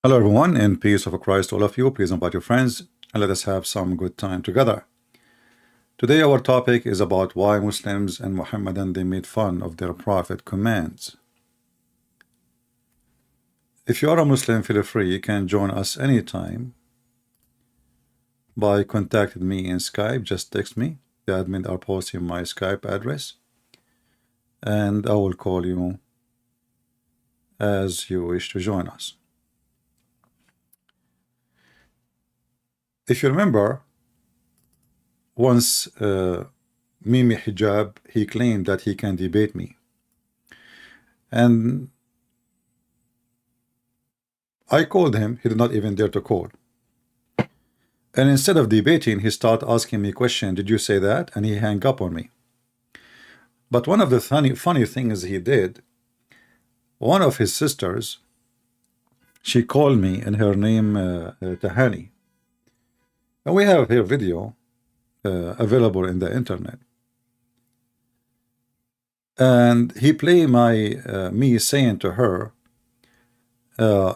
Hello everyone, and peace of Christ to all of you. Please invite your friends and let us have some good time together. Today our topic is about why Muslims and Muhammadan they made fun of their prophet commands. If you are a Muslim, feel free, you can join us anytime by contacting me in Skype. Just text me. The admin are posting my Skype address and I will call you as you wish to join us. If you remember, once Mimi Hijab, he claimed that he can debate me. And I called him, he did not even dare to call. And instead of debating, he started asking me question, did you say that? And he hung up on me. But one of the funny things he did, one of his sisters, she called me and her name Tahani. And we have her video available in the internet. And he played me saying to her,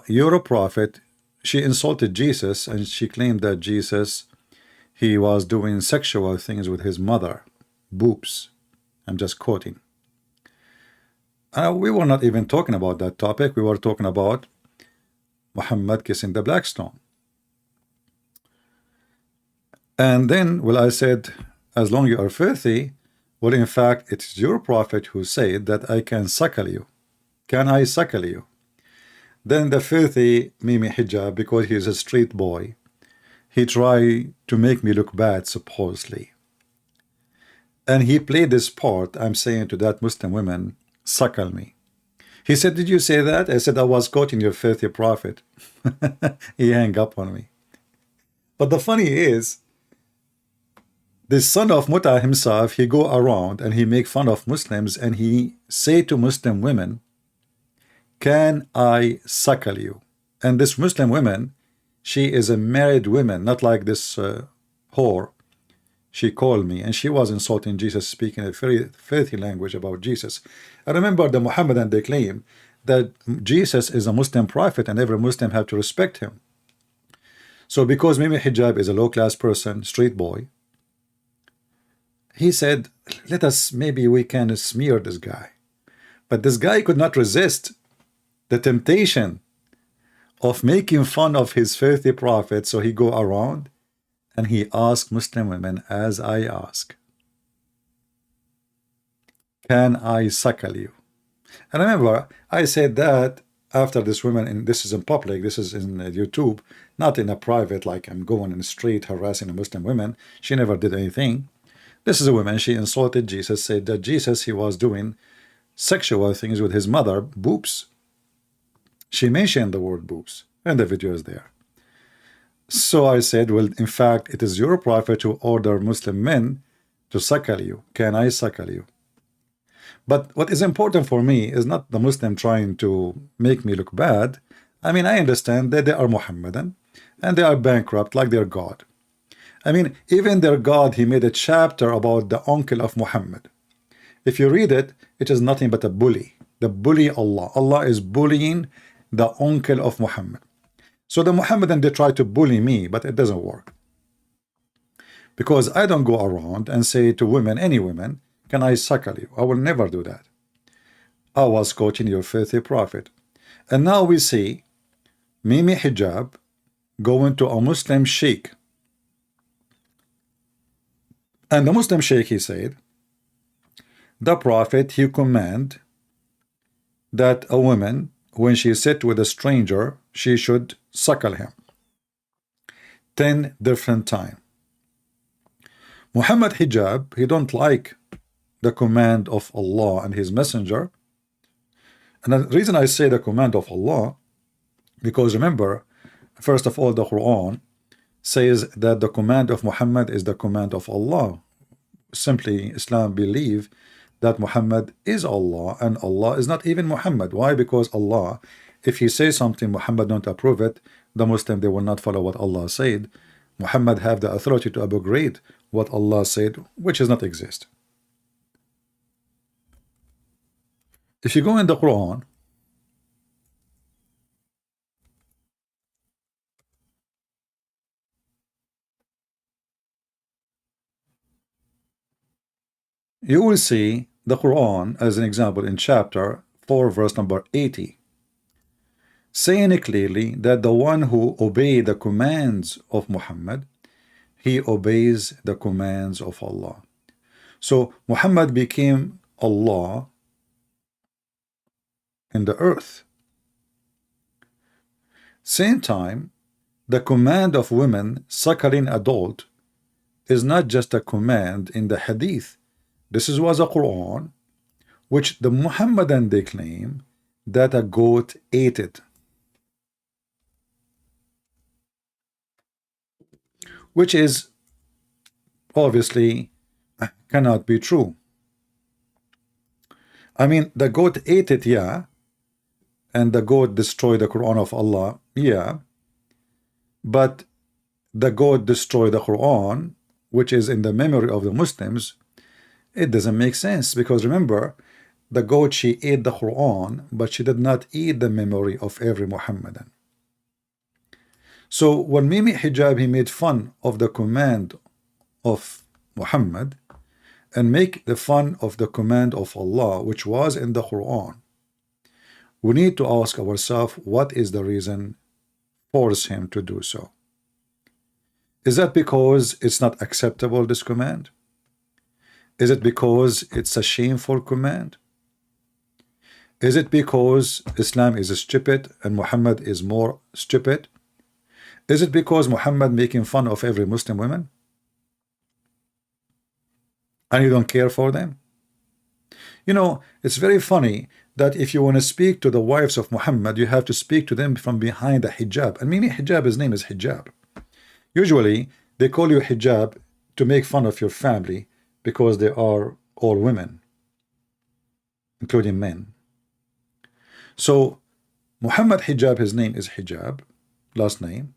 you're a prophet. She insulted Jesus and she claimed that Jesus, he was doing sexual things with his mother, boobs. I'm just quoting. We were not even talking about that topic. We were talking about Muhammad kissing the black stone. And then, well, I said, as long as you are filthy, well, in fact, it's your prophet who said that I can suckle you. Can I suckle you? Then the filthy Mimi Hijab, because he's a street boy, he tried to make me look bad, supposedly. And he played this part, I'm saying to that Muslim woman, suckle me. He said, did you say that? I said, I was quoting your filthy prophet. He hung up on me. But the funny is, the son of Muta himself, he go around and he make fun of Muslims and he say to Muslim women, can I suckle you? And this Muslim woman, she is a married woman, not like this whore. She called me and she was insulting Jesus, speaking a very filthy language about Jesus. I remember the Muhammadan, they claim that Jesus is a Muslim prophet and every Muslim have to respect him. So because Mimi Hijab is a low-class person, street boy, he said, let us, maybe we can smear this guy. But this guy could not resist the temptation of making fun of his filthy prophet, so he go around and he asked Muslim women, as I ask, can I suckle you? And remember, I said that after this woman, and this is in public, this is in YouTube, not in a private, like I'm going in the street harassing a Muslim women. She never did anything. This is a woman, she insulted Jesus, said that Jesus, he was doing sexual things with his mother, boobs. She mentioned the word boobs, and the video is there. So I said, well, in fact, it is your prophet who ordered Muslim men to suckle you. Can I suckle you? But what is important for me is not the Muslim trying to make me look bad. I mean, I understand that they are Muhammadan, and they are bankrupt like their God. I mean, even their God, he made a chapter about the uncle of Muhammad. If you read it, it is nothing but a bully. The bully Allah. Allah is bullying the uncle of Muhammad. So the Muhammadan, they try to bully me, but it doesn't work. Because I don't go around and say to women, any women, can I suckle you? I will never do that. I was quoting your filthy prophet. And now we see Mimi Hijab going to a Muslim sheikh. And the Muslim sheikh, he said, the prophet, he command that a woman, when she sit with a stranger, she should suckle him 10 different times. Muhammad Hijab, he don't like the command of Allah and his messenger. And the reason I say the command of Allah, because remember, first of all, the Quran says that the command of Muhammad is the command of Allah. Simply, Islam believe that Muhammad is Allah and Allah is not even Muhammad. Why? Because Allah, if he says something, Muhammad don't approve it, the Muslim, they will not follow what Allah said. Muhammad have the authority to abrogate what Allah said, which does not exist. If you go in the Quran, you will see the Quran as an example in chapter 4 verse number 80, saying clearly that the one who obeys the commands of Muhammad, he obeys the commands of Allah. So Muhammad became Allah in the earth. Same time, the command of women suckling adult is not just a command in the hadith. This was a Quran which the Muhammadan they claim that a goat ate it, which is obviously cannot be true. I mean, the goat ate it, yeah, and the goat destroyed the Quran of Allah, yeah, but the goat destroyed the Quran, which is in the memory of the Muslims. It doesn't make sense, because remember, the goat, she ate the Quran, but she did not eat the memory of every Muhammadan. So when Mimi Hijab, he made fun of the command of Muhammad and make the fun of the command of Allah, which was in the Quran, we need to ask ourselves, what is the reason force him to do so? Is that because it's not acceptable, this command? Is it because it's a shameful command? Is it because Islam is stupid and Muhammad is more stupid? Is it because Muhammad making fun of every Muslim woman and you don't care for them? You know, it's very funny that if you want to speak to the wives of Muhammad, you have to speak to them from behind the hijab. And Mimi Hijab, his name is Hijab. Usually, they call you Hijab to make fun of your family because they are all women, including men. So, Muhammad Hijab, his name is Hijab, last name,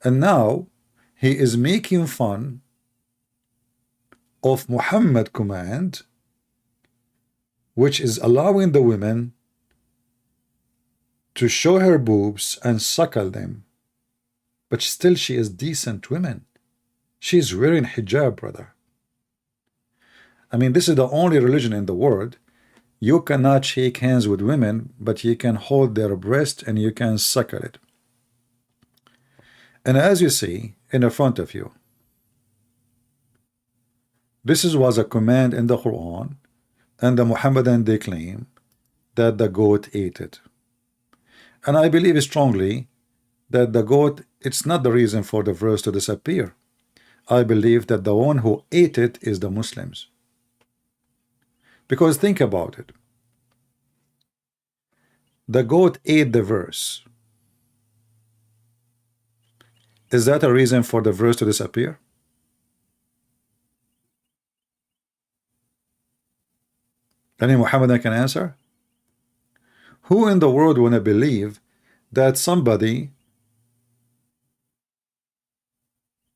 and now he is making fun of Muhammad command, which is allowing the women to show her boobs and suckle them, but still she is decent women. She's wearing hijab, brother. I mean, this is the only religion in the world. You cannot shake hands with women, but you can hold their breast and you can suckle it. And as you see in the front of you, this was a command in the Quran, and the Muhammadan they claim that the goat ate it. And I believe strongly that the goat, it's not the reason for the verse to disappear. I believe that the one who ate it is the Muslims. Because think about it. The goat ate the verse. Is that a reason for the verse to disappear? Any Muhammadan can answer? Who in the world want to believe that somebody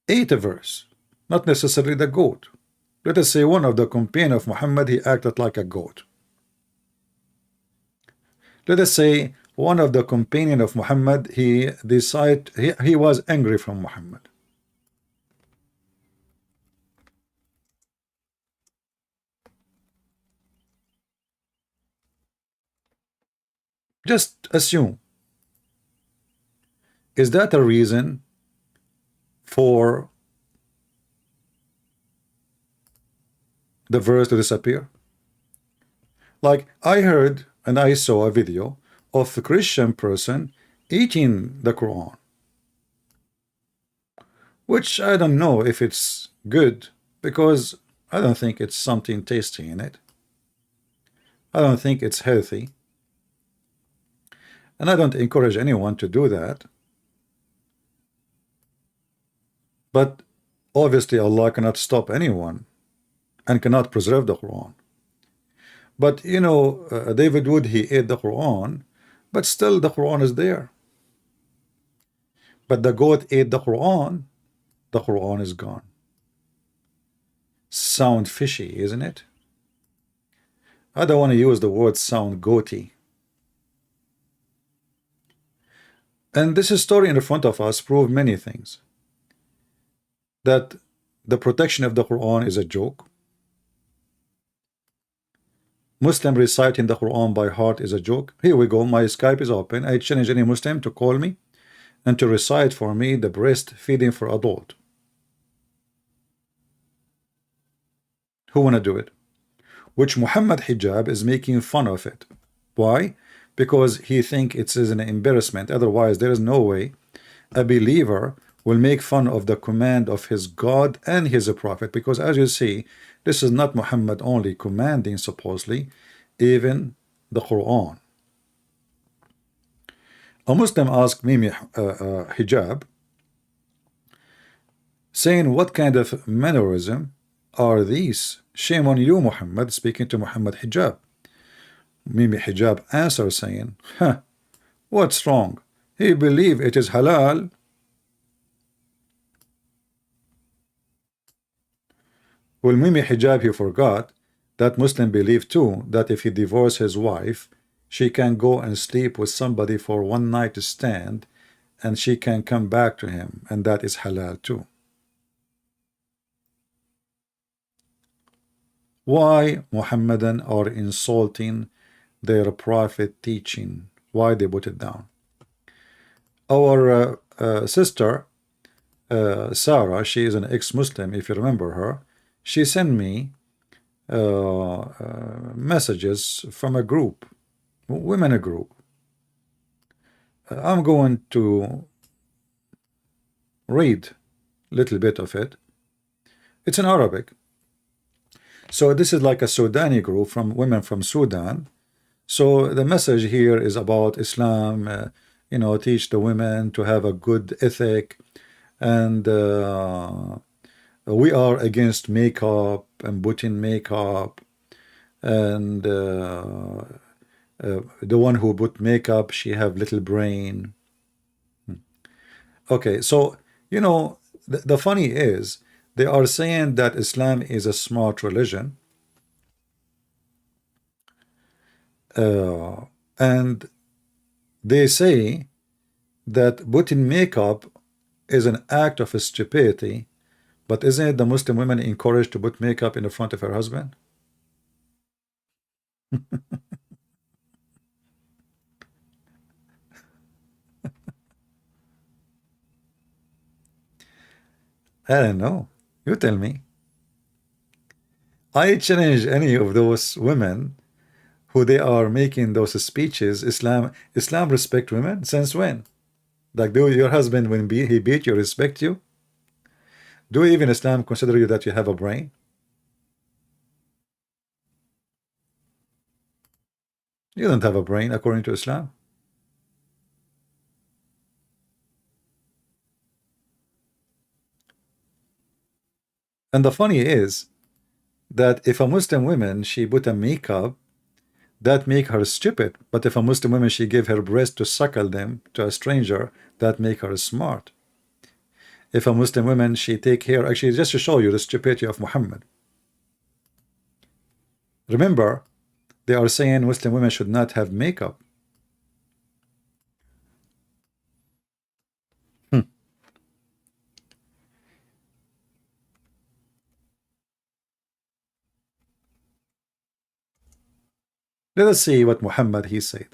ate a verse, not necessarily the goat? Let us say one of the companions of Muhammad, he acted like a goat. Let us say one of the companions of Muhammad, he was angry from Muhammad. Just assume. Is that a reason for the verse to disappear? Like, I heard and I saw a video of a Christian person eating the Quran, which I don't know if it's good, because I don't think it's something tasty in it. I don't think it's healthy. And I don't encourage anyone to do that. But obviously Allah cannot stop anyone and cannot preserve the Quran. But you know, David Wood, he ate the Quran, but still the Quran is there. But the goat ate the Quran is gone. Sound fishy, isn't it? I don't want to use the word sound goaty. And this story in front of us proves many things. That the protection of the Quran is a joke. Muslim reciting the Quran by heart is a joke. Here we go. My Skype is open. I challenge any Muslim to call me and to recite for me the breastfeeding for adult. Who wanna do it? Which Muhammad Hijab is making fun of it. Why? Because he think it is an embarrassment. Otherwise, there is no way a believer will make fun of the command of his God and his prophet. Because as you see, this is not Muhammad only commanding, supposedly, even the Quran. A Muslim asked Mimi Hijab, saying, what kind of mannerism are these? Shame on you, Muhammad, speaking to Muhammad Hijab. Mimi Hijab answers saying, huh, what's wrong? He believe it is halal. Well, Mimi Hijab, he forgot that Muslim believe too that if he divorce his wife, she can go and sleep with somebody for one night stand and she can come back to him, and that is halal too. Why Muhammadan are insulting their prophet teaching? Why they put it down? Our sister Sarah, she is an ex-Muslim, if you remember her. She sent me messages from a group, women group. I'm going to read a little bit of it. It's in Arabic. So this is like a Sudani group from women from Sudan. So the message here is about Islam, you know, teach the women to have a good ethic, and we are against makeup and putting makeup, and the one who put makeup, she have little brain. Okay, so you know, the funny is they are saying that Islam is a smart religion, and they say that putting makeup is an act of stupidity. But isn't it the Muslim women encouraged to put makeup in the front of her husband? I don't know. You tell me. I challenge any of those women who they are making those speeches. Islam respect women? Since when? Like, do your husband, when he beat you, respect you? Do even Islam consider you that you have a brain? You don't have a brain according to Islam. And the funny is that if a Muslim woman, she put a makeup, that make her stupid. But if a Muslim woman, she give her breast to suckle them to a stranger, that make her smart. If a Muslim woman, she take care, actually, just to show you the stupidity of Muhammad. Remember, they are saying Muslim women should not have makeup. Let us see what Muhammad he said.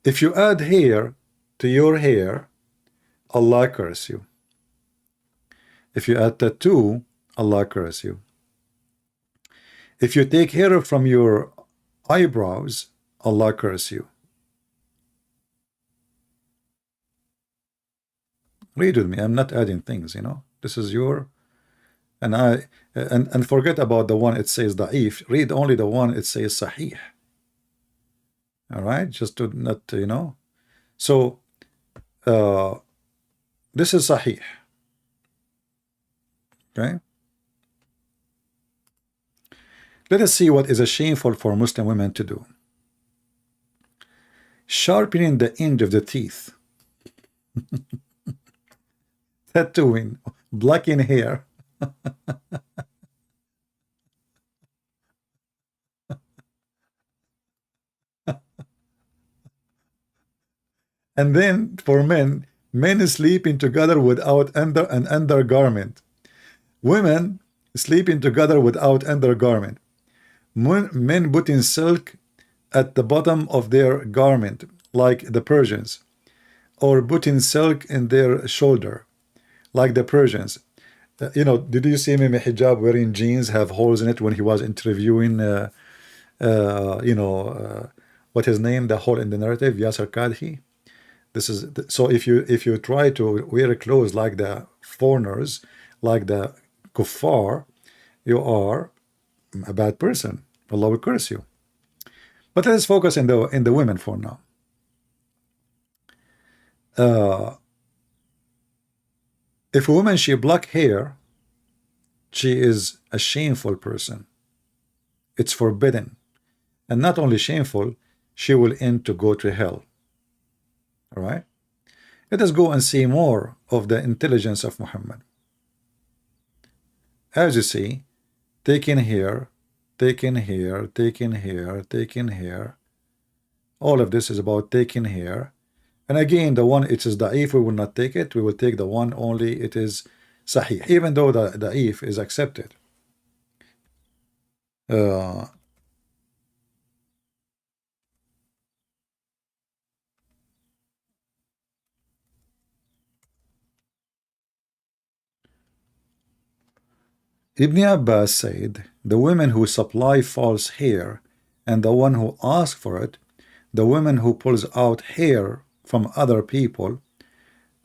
If you add hair to your hair, Allah curse you. If you add tattoo, Allah curse you. If you take hair from your eyebrows, Allah curse you. Read with me. I'm not adding things, you know. This is your, and forget about the one it says da'if. Read only the one it says sahih. All right, just to not, you know. So this is sahih. Okay. Let us see what is a shameful for Muslim women to do. Sharpening the end of the teeth. Tattooing, blacking hair. And then for men sleeping together without an undergarment. Women sleeping together without undergarment. Men putting silk at the bottom of their garment, like the Persians, or putting silk in their shoulder, like the Persians. Did you see Mimi Hijab wearing jeans have holes in it when he was interviewing, what his name, the hole in the narrative, Yasser Kadhi? This is so if you try to wear clothes like the foreigners, like the kuffar, you are a bad person. Allah will curse you. But let's focus in the women for now. If a woman she black hair, she is a shameful person. It's forbidden, and not only shameful, she will end to go to hell. All right. Let us go and see more of the intelligence of Muhammad. As you see, taken here, taken here, taken here, taken here. All of this is about taking here. And again, the one it is da'if, we will not take it. We will take the one only it is sahih, even though the da'if is accepted. Ibn Abbas said, the women who supply false hair and the one who asks for it, the woman who pulls out hair from other people,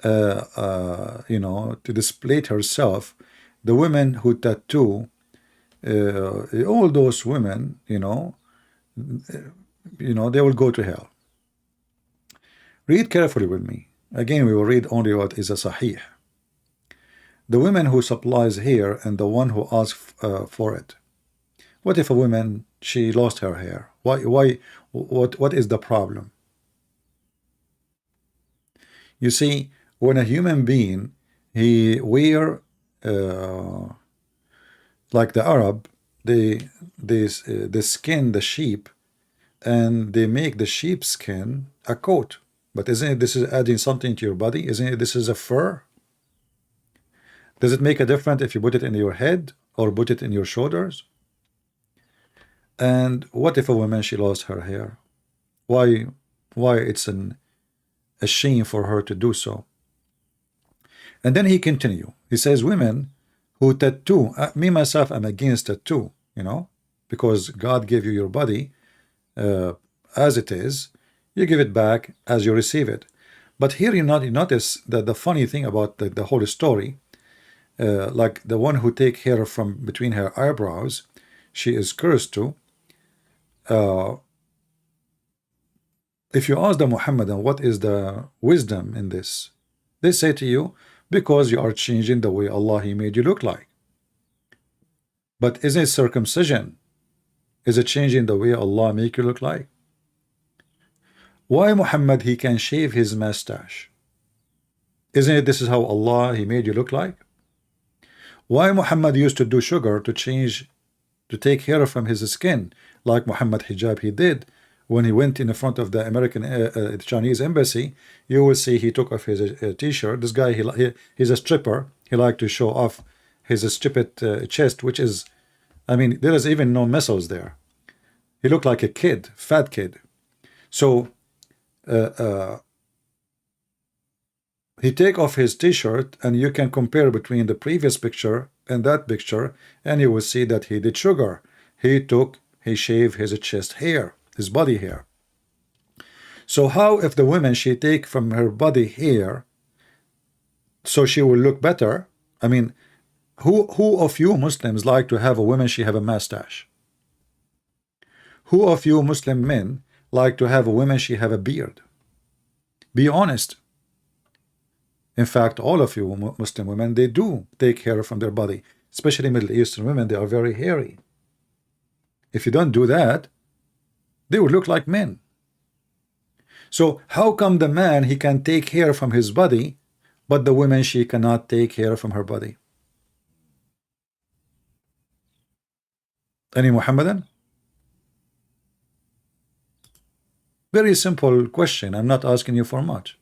to display herself, the women who tattoo, all those women, they will go to hell. Read carefully with me. Again, we will read only what is a sahih. The woman who supplies hair and the one who asks for it. What if a woman, she lost her hair? What is the problem? You see, when a human being, he wear like the Arab, they skin the sheep and they make the sheep skin a coat. But isn't it this is adding something to your body? Isn't it this is a fur? Does it make a difference if you put it in your head or put it in your shoulders? And what if a woman, she lost her hair? Why it's a shame for her to do so? And then he continue. He says, women who tattoo, me myself, I'm against tattoo, because God gave you your body as it is. You give it back as you receive it. But here you notice that the funny thing about the whole story, like the one who take hair from between her eyebrows, she is cursed to. If you ask the Muhammadan what is the wisdom in this, they say to you, because you are changing the way Allah He made you look like. But isn't it circumcision? Is it changing the way Allah make you look like? Why Muhammad he can shave his mustache? Isn't it this is how Allah He made you look like? Why Muhammad used to do sugar to take hair from his skin, like Muhammad Hijab he did when he went in the front of the American Chinese embassy? You will see he took off his t-shirt. This guy he's a stripper. He liked to show off his stripped chest, which is, I mean, there is even no muscles there. He looked like a kid, fat kid. So he take off his t-shirt, and you can compare between the previous picture and that picture, and you will see that he did sugar. He shaved his chest hair, his body hair. So how if the woman she take from her body hair so she will look better? I mean, who of you Muslims like to have a woman she have a mustache? Who of you Muslim men like to have a woman she have a beard? Be honest. In fact, all of you Muslim women, they do take hair from their body, especially Middle Eastern women. They are very hairy. If you don't do that, they would look like men. So how come the man he can take hair from his body, but the woman she cannot take hair from her body? Any Muhammadan? Very simple question. I'm not asking you for much.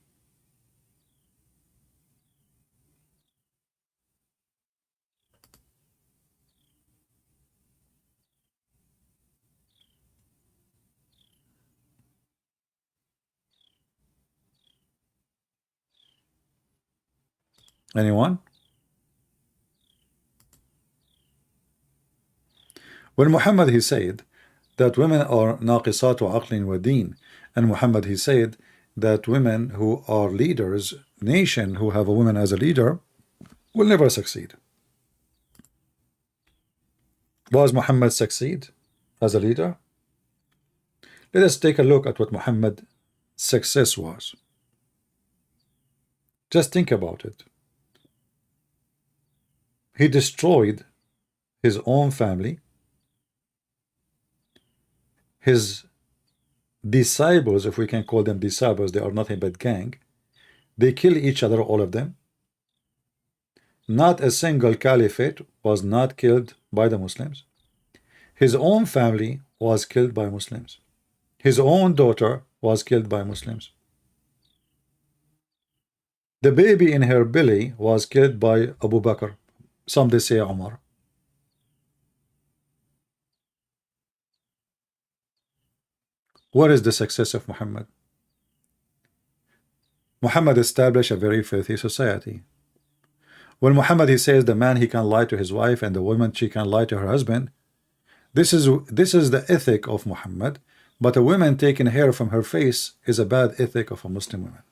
Anyone? When Muhammad he said that women are naqisat wa aqlin wa deen, and Muhammad he said that women who are leaders, nation who have a woman as a leader, will never succeed. Was Muhammad succeed as a leader? Let us take a look at what Muhammad's success was. Just think about it. He destroyed his own family. His disciples, if we can call them disciples, they are nothing but gang. They kill each other, all of them. Not a single caliphate was not killed by the Muslims. His own family was killed by Muslims. His own daughter was killed by Muslims. The baby in her belly was killed by Abu Bakr. Some they say Umar. What is the success of Muhammad? Muhammad established a very filthy society. When Muhammad he says the man he can lie to his wife and the woman she can lie to her husband, this is the ethic of Muhammad. But a woman taking hair from her face is a bad ethic of a Muslim woman.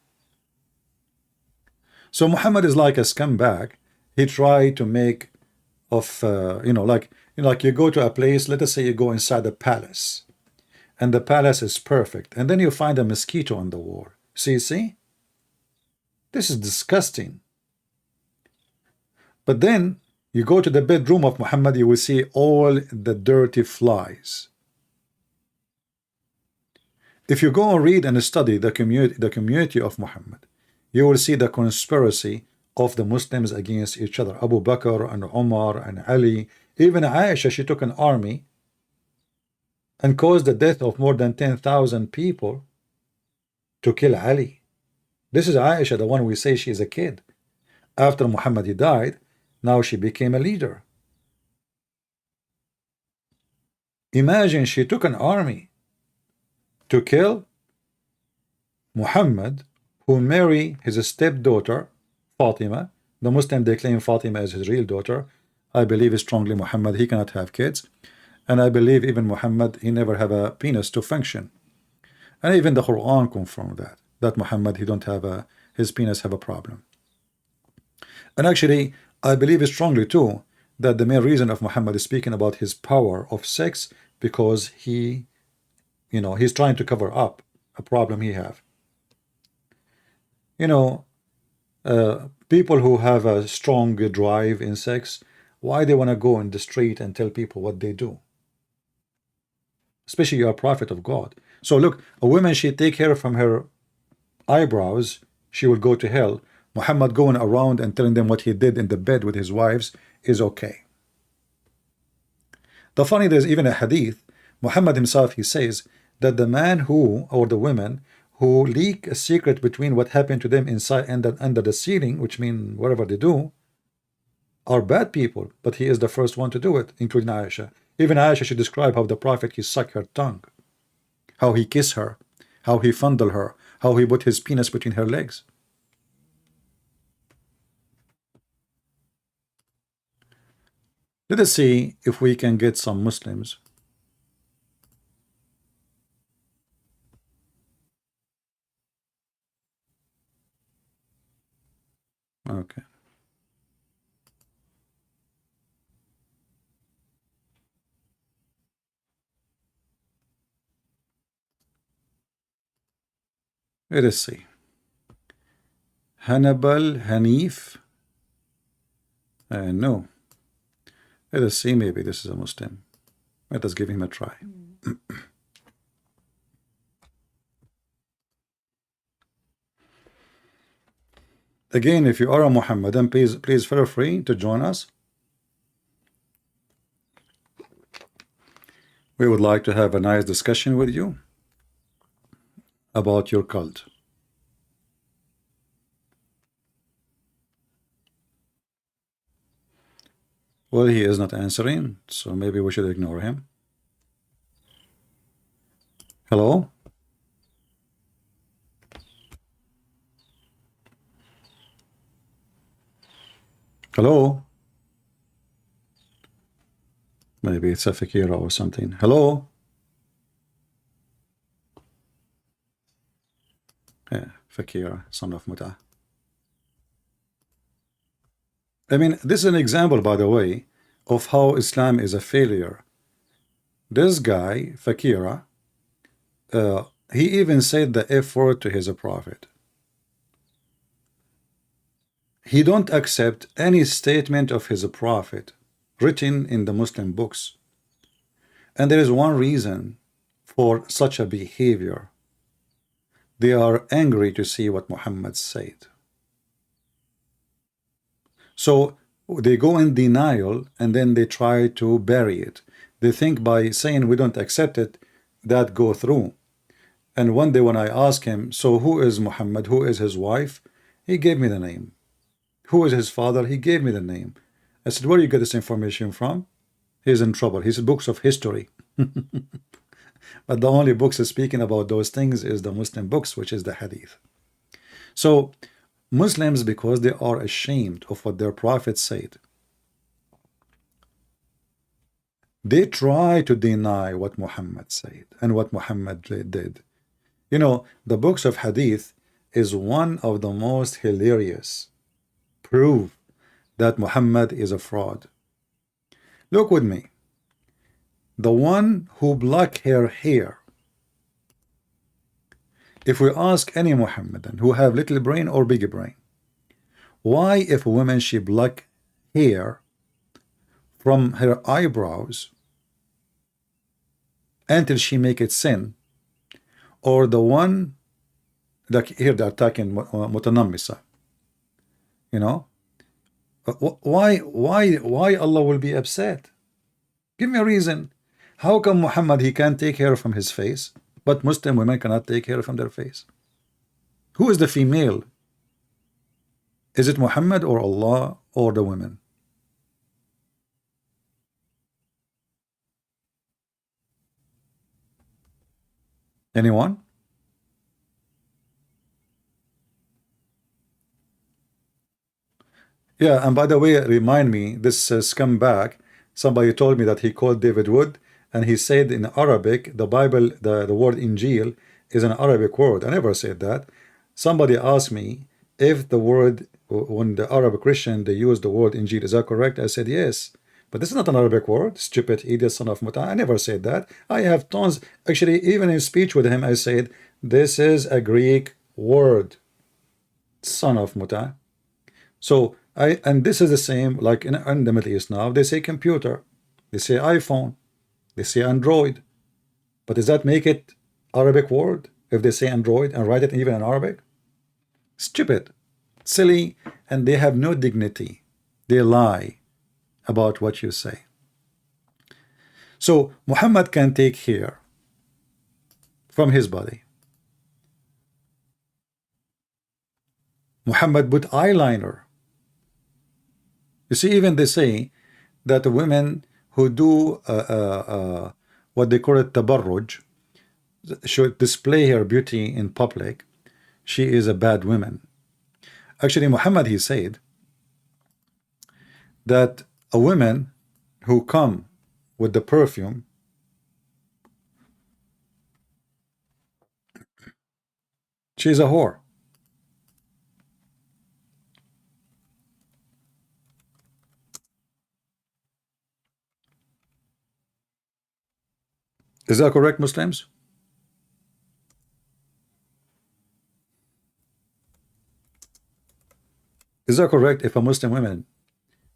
So Muhammad is like a scumbag. He tried to make of like you go to a place. Let us say you go inside a palace, and the palace is perfect, and then you find a mosquito on the wall. See, this is disgusting. But then you go to the bedroom of Muhammad, you will see all the dirty flies. If you go and read and study the community of Muhammad, you will see the conspiracy of the Muslims against each other. Abu Bakr and Umar and Ali, even Aisha, she took an army and caused the death of more than 10,000 people to kill Ali. This is Aisha, the one we say she is a kid. After Muhammad he died, now she became a leader. Imagine she took an army to kill Muhammad, who married his stepdaughter Fatima. The Muslim, they claim Fatima as his real daughter. I believe strongly Muhammad he cannot have kids, and I believe even Muhammad he never have a penis to function. And even the Quran confirmed that Muhammad he don't have his penis have a problem. And actually I believe strongly too that the main reason of Muhammad is speaking about his power of sex, because he he's trying to cover up a problem he have. People who have a strong drive in sex, why they want to go in the street and tell people what they do? Especially you're a prophet of God. So look, a woman, she take hair from her eyebrows, she will go to hell. Muhammad going around and telling them what he did in the bed with his wives is okay. The funny, there's even a hadith. Muhammad himself, he says that the man who, or the women who leak a secret between what happened to them inside and under the ceiling, which means whatever they do, are bad people. But he is the first one to do it, including Aisha. Even Aisha should describe how the prophet he sucked her tongue, how he kissed her, how he fondled her, how he put his penis between her legs. Let us see if we can get some Muslims. Okay. Let us see. Hannibal Hanif. No. Let us see, maybe this is a Muslim. Let us give him a try. Again, if you are a Muhammadan, please feel free to join us. We would like to have a nice discussion with you about your cult. Well, he is not answering, so maybe we should ignore him. Hello? Hello? Maybe it's a Fakira or something. Hello? Yeah, Fakira, son of Muta. I mean, this is an example, by the way, of how Islam is a failure. This guy, Fakira, he even said the F word to his prophet. He don't accept any statement of his prophet written in the Muslim books. And there is one reason for such a behavior. They are angry to see what Muhammad said. So they go in denial and then they try to bury it. They think by saying we don't accept it, that go through. And one day when I asked him, so who is Muhammad? Who is his wife? He gave me the name. Who is his father? He gave me the name. I said, where do you get this information from? He's in trouble. He said, books of history. But the only books speaking about those things is the Muslim books, which is the Hadith. So Muslims, because they are ashamed of what their prophet said, they try to deny what Muhammad said and what Muhammad did. You know, the books of Hadith is one of the most hilarious proof that Muhammad is a fraud. Look with me. The one who black her hair. If we ask any Muhammadan who have little brain or big brain, why if a woman she black hair from her eyebrows until she make it sin, or the one like here they're talking mutanammisa, you know, why Allah will be upset? Give me a reason. How come Muhammad he can't take hair from his face, but Muslim women cannot take hair from their face? Who is the female? Is it Muhammad or Allah or the women? Anyone? Yeah, and by the way, remind me, this scumbag, somebody told me that he called David Wood, and he said in Arabic, the Bible, the word Injil is an Arabic word. I never said that. Somebody asked me if the word, when the Arab Christian, they use the word Injil, is that correct? I said yes. But this is not an Arabic word, stupid idiot, son of Muta. I never said that. I have tons, actually, even in speech with him, I said, this is a Greek word, son of Muta. So, and this is the same, like in the Middle East now, they say computer, they say iPhone, they say Android. But does that make it Arabic word if they say Android and write it even in Arabic? Stupid, silly, and they have no dignity. They lie about what you say. So Muhammad can take hair from his body. Muhammad put eyeliner. You see, even they say that the women who do what they call it tabarruj should display her beauty in public. She is a bad woman. Actually, Muhammad, he said that a woman who come with the perfume, she's a whore. Is that correct, Muslims? Is that correct? If a Muslim woman,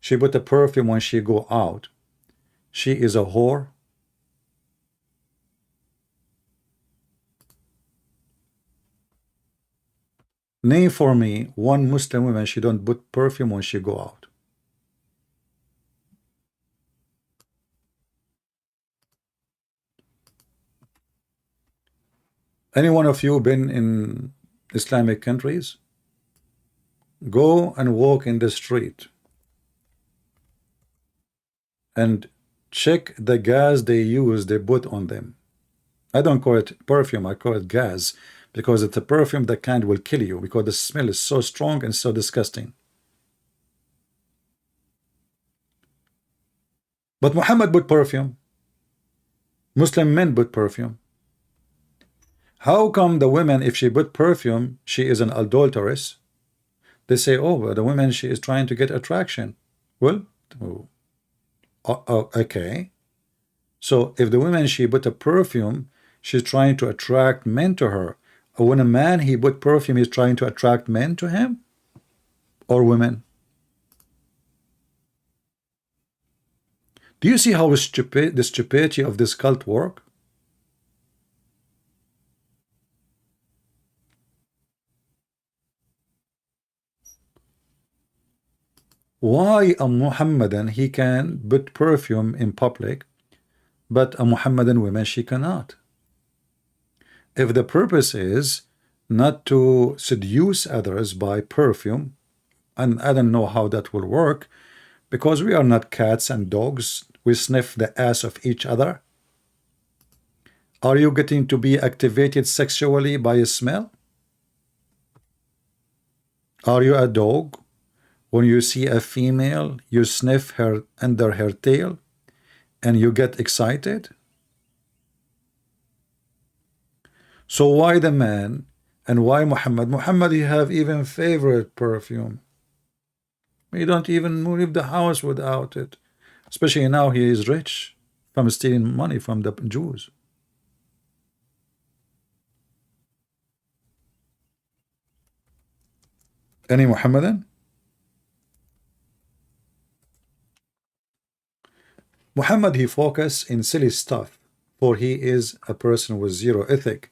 she put the perfume when she go out, she is a whore? Name for me one Muslim woman she don't put perfume when she go out. Any one of you been in Islamic countries? Go and walk in the street and check the gas they use, they put on them. I don't call it perfume, I call it gas, because it's a perfume that kind will kill you because the smell is so strong and so disgusting. But Muhammad put perfume. Muslim men put perfume. How come the women, if she put perfume, she is an adulteress? They say, oh, well, the woman, she is trying to get attraction. Well, oh, okay. So if the woman, she put a perfume, she's trying to attract men to her. When a man, he put perfume, he's trying to attract men to him or women. Do you see how stupid the stupidity of this cult work? Why a Muhammadan, he can put perfume in public, but a Muhammadan woman, she cannot? If the purpose is not to seduce others by perfume, and I don't know how that will work, because we are not cats and dogs, we sniff the ass of each other. Are you getting to be activated sexually by a smell? Are you a dog? When you see a female, you sniff her under her tail and you get excited? So why the man and why Muhammad? Muhammad, he have even favorite perfume. He don't even leave the house without it. Especially now he is rich from stealing money from the Jews. Any Muhammadan? Muhammad, he focus in silly stuff, for he is a person with zero ethic.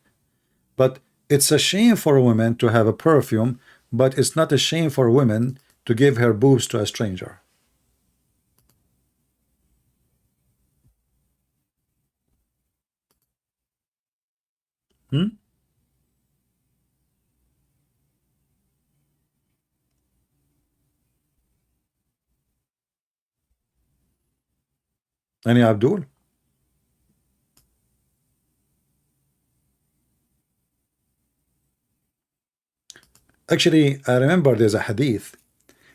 But it's a shame for a woman to have a perfume, but it's not a shame for a woman to give her boobs to a stranger. Any Abdul? Actually, I remember there's a hadith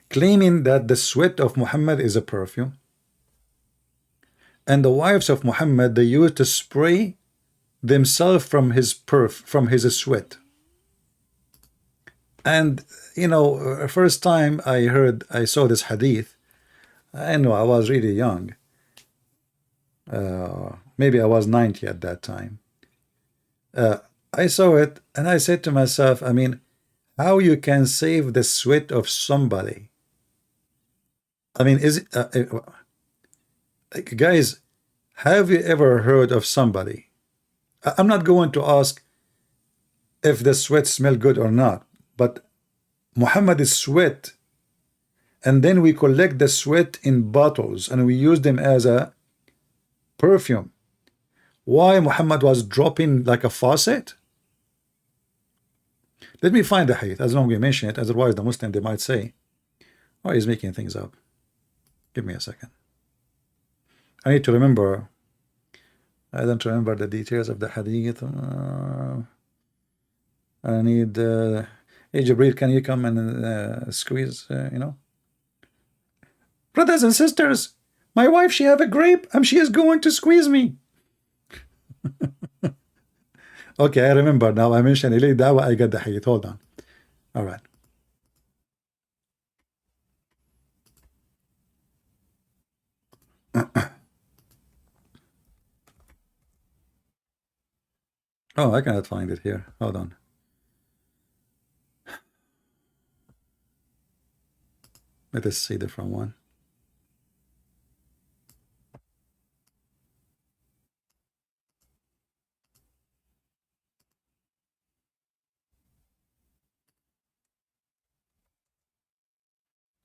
claiming that the sweat of Muhammad is a perfume, and the wives of Muhammad, they used to spray themselves from his sweat. And you know, first time I saw this hadith, I know I was really young. Maybe I was 90 at that time. I saw it and I said to myself, I mean, how you can save the sweat of somebody? I mean, is it, guys, have you ever heard of somebody? I'm not going to ask if the sweat smell good or not, but Muhammad is sweat, and then we collect the sweat in bottles and we use them as a perfume. Why Muhammad was dropping like a faucet? Let me find the hadith, as long as we mention it, otherwise the Muslim, they might say, oh, he's making things up. Give me a second. I need to remember. I don't remember the details of the hadith. I need hey Jibril, can you come and squeeze, you know? Brothers and sisters, my wife, she have a grape and she is going to squeeze me. Okay, I remember now. I mentioned Ilay Dawa, I got the hadith. Hold on. All right. Oh, I cannot find it here. Hold on. Let us see the different one.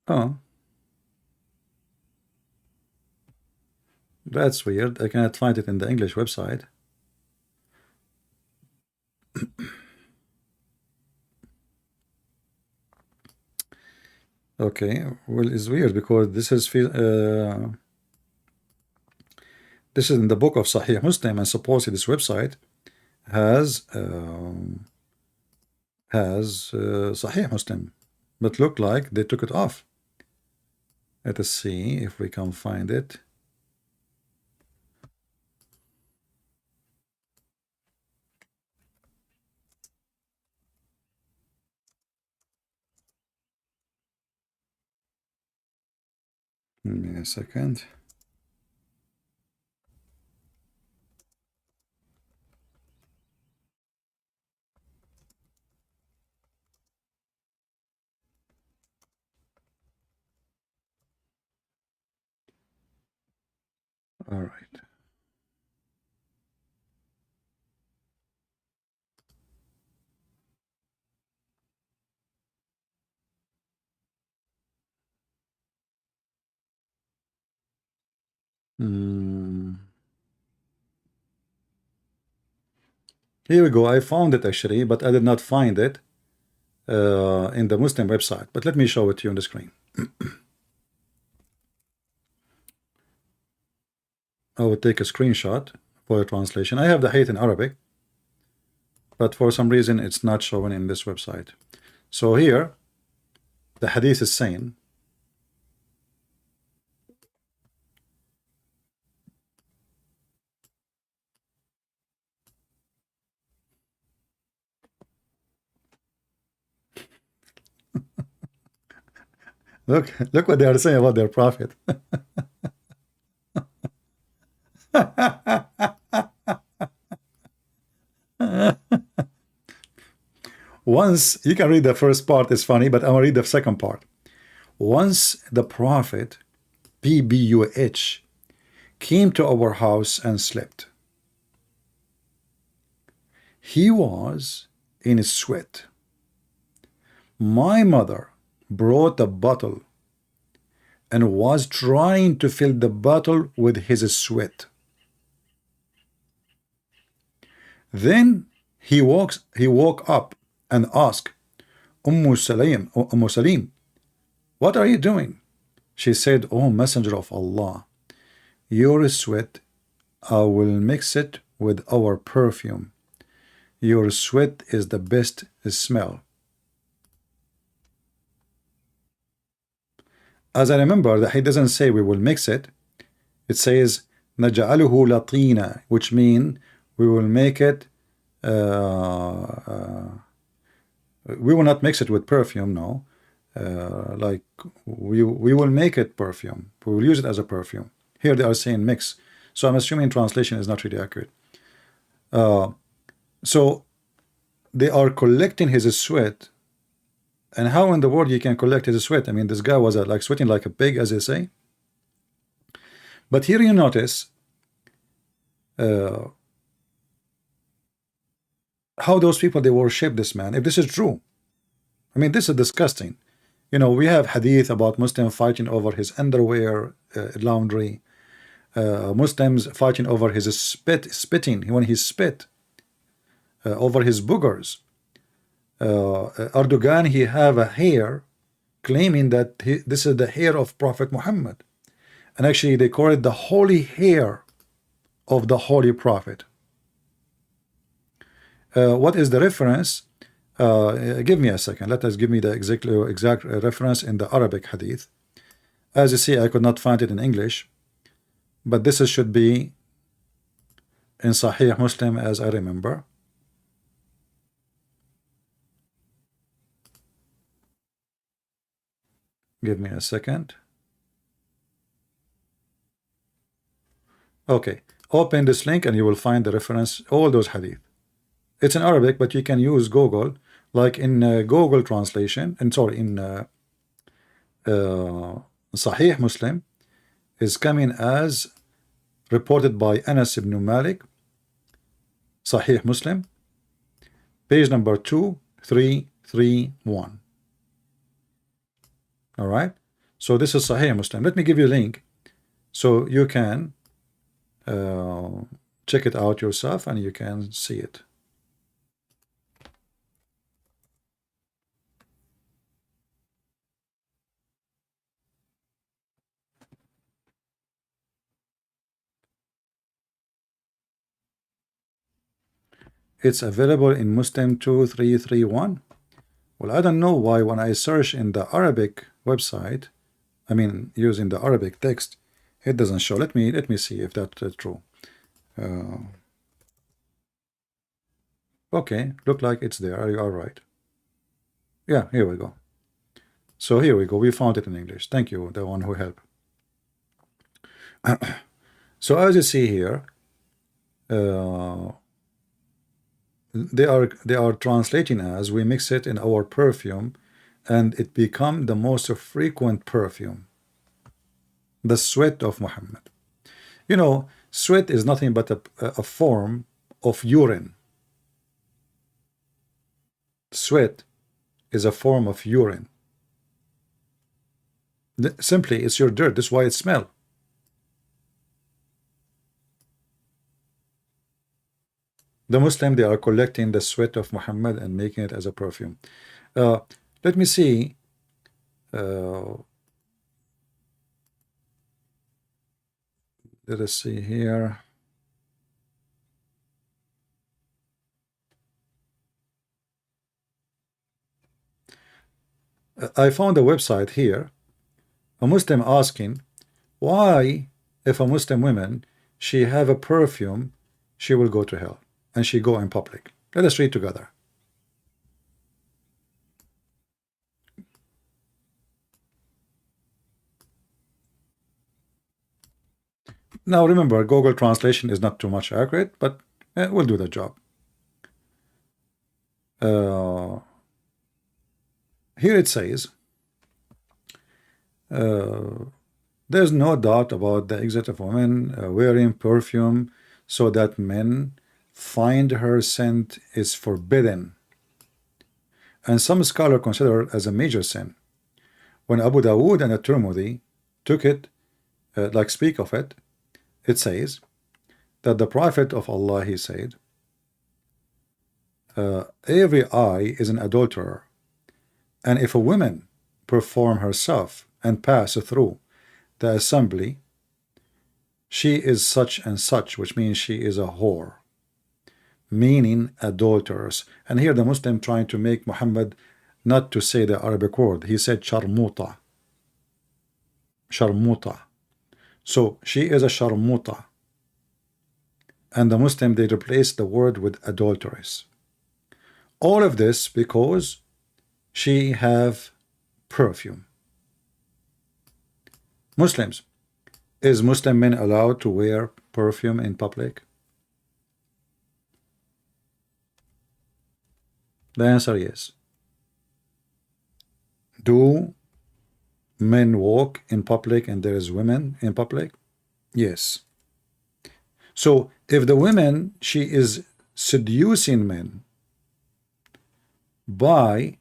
Oh, that's weird. I cannot find it in the English website. Okay, well, it's weird because this is in the book of Sahih Muslim, and supposedly this website has Sahih Muslim, but look like they took it off. Let us see if we can find it. Give me a second. All right. Hmm. Here we go. I found it actually, but I did not find it in the Muslim website. But let me show it to you on the screen. I will take a screenshot for the translation. I have the hadith in Arabic, but for some reason it's not showing in this website. So here, the hadith is saying, look what they are saying about their prophet. Once, you can read the first part, is funny, but I'm gonna read the second part. Once the prophet, PBUH, came to our house and slept. He was in a sweat. My mother brought a bottle and was trying to fill the bottle with his sweat. Then he woke up and asked, Ummu Salim, what are you doing? She said, O Messenger of Allah, your sweat, I will mix it with our perfume. Your sweat is the best smell. As I remember, that he doesn't say we will mix it. It says نجعله لطينا, which means we will make it. We will not mix it with perfume, no. Like we will make it perfume. We will use it as a perfume. Here they are saying mix, so I'm assuming translation is not really accurate. So they are collecting his sweat. And how in the world you can collect his sweat? I mean, this guy was like sweating like a pig, as they say. But here you notice how those people, they worship this man. If this is true, I mean, this is disgusting. You know, we have hadith about Muslims fighting over his underwear, laundry, Muslims fighting over his spitting when he spit, over his boogers. Erdogan, he have a hair claiming that this is the hair of Prophet Muhammad, and actually they call it the holy hair of the holy prophet. What is the reference? Give me a second. Let us give me the exact reference in the Arabic hadith. As you see, I could not find it in English, but this should be in Sahih Muslim, as I remember. Give me a second. Okay, open this link and you will find the reference, all those hadith. It's in Arabic, but you can use Google, like in Google translation, and sorry, in Sahih Muslim is coming as reported by Anas ibn Malik, Sahih Muslim, page number 2331. All right, so this is Sahih Muslim. Let me give you a link so you can check it out yourself and you can see it. It's available in Muslim 2331. Well, I don't know why when I search in the Arabic website, I mean using the Arabic text, it doesn't show. Let me see if that's true. Okay, look like it's there. You are right. Yeah, here we go. So here we go. We found it in English. Thank you, the one who helped. So as you see here, uh, they are translating as we mix it in our perfume and it become the most frequent perfume, the sweat of Muhammad. You know, sweat is nothing but a form of urine. Sweat is a form of urine. Simply, it's your dirt. That's why it smells. The Muslim, they are collecting the sweat of Muhammad and making it as a perfume. Uh, let me see. Uh, let us see here. I found a website here. A Muslim asking why, if a Muslim woman she have a perfume, she will go to hell and she go in public. Let us read together. Now remember, Google translation is not too much accurate, but we'll do the job. Uh, here it says, there's no doubt about the exit of women wearing perfume so that men find her scent is forbidden. And some scholars consider it as a major sin. When Abu Dawood and at-Tirmidhi took it, like speak of it, it says that the Prophet of Allah, he said, every eye is an adulterer, and if a woman perform herself and pass through the assembly, she is such and such, which means she is a whore, meaning adulterers. And here the Muslim trying to make Muhammad not to say the Arabic word. He said sharmuta. Sharmuta. So she is a sharmuta. And the Muslim, they replace the word with adulteress. All of this because she have perfume. Muslims, is Muslim men allowed to wear perfume in public? The answer is. Do men walk in public and there is women in public? Yes. So if the woman, she is seducing men by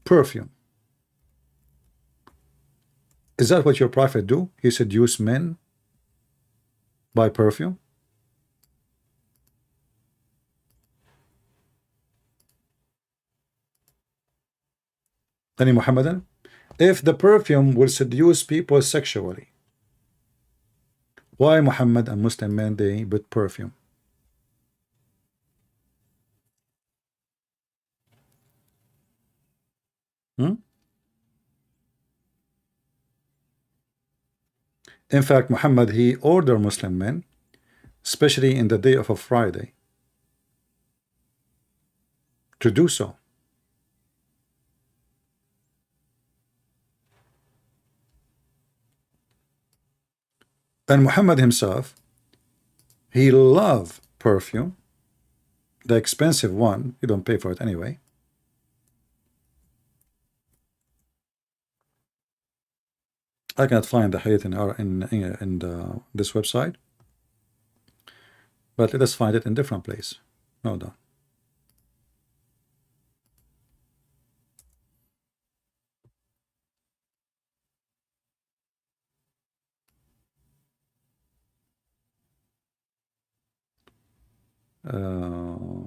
perfume, is that what your prophet do? He seduced men by perfume? Any Muhammadan? If the perfume will seduce people sexually, why Muhammad and Muslim men they put perfume? Hmm? In fact, Muhammad, he ordered Muslim men, especially in the day of a Friday, to do so. And Muhammad himself, he loved perfume, the expensive one. You don't pay for it anyway. I cannot find the hadith in this website, but let us find it in different place. Hold on.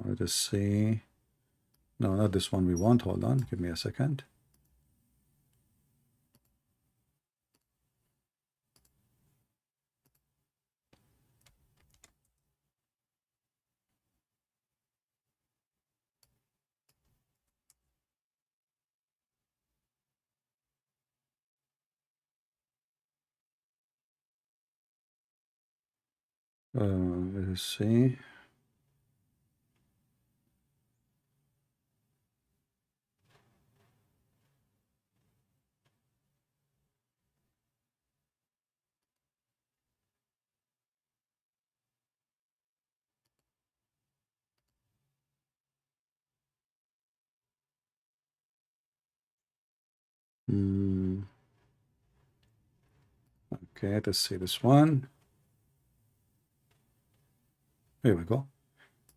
Let us see. No, not this one we want. Hold on. Give me a second. Let us see. Mm, okay, let's see this one. Here we go.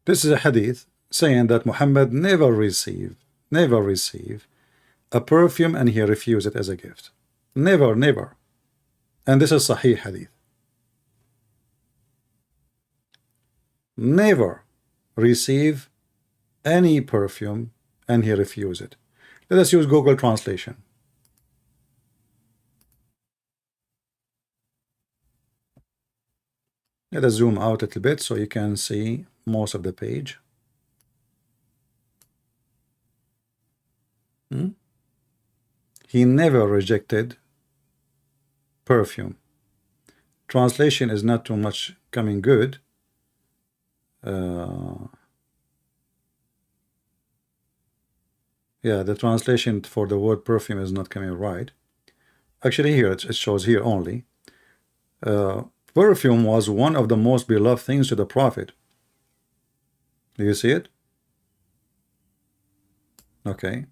This is a hadith saying that Muhammad never receive a perfume and he refused it as a gift. Never, never. And this is Sahih hadith. Never receive any perfume and he refused it. Let us use Google translation. Let us zoom out a little bit so you can see most of the page. He never rejected perfume. Translation is not too much coming good. Yeah, the translation for the word perfume is not coming right. Actually, here it shows here only. Perfume was one of the most beloved things to the Prophet. Do you see it? Okay.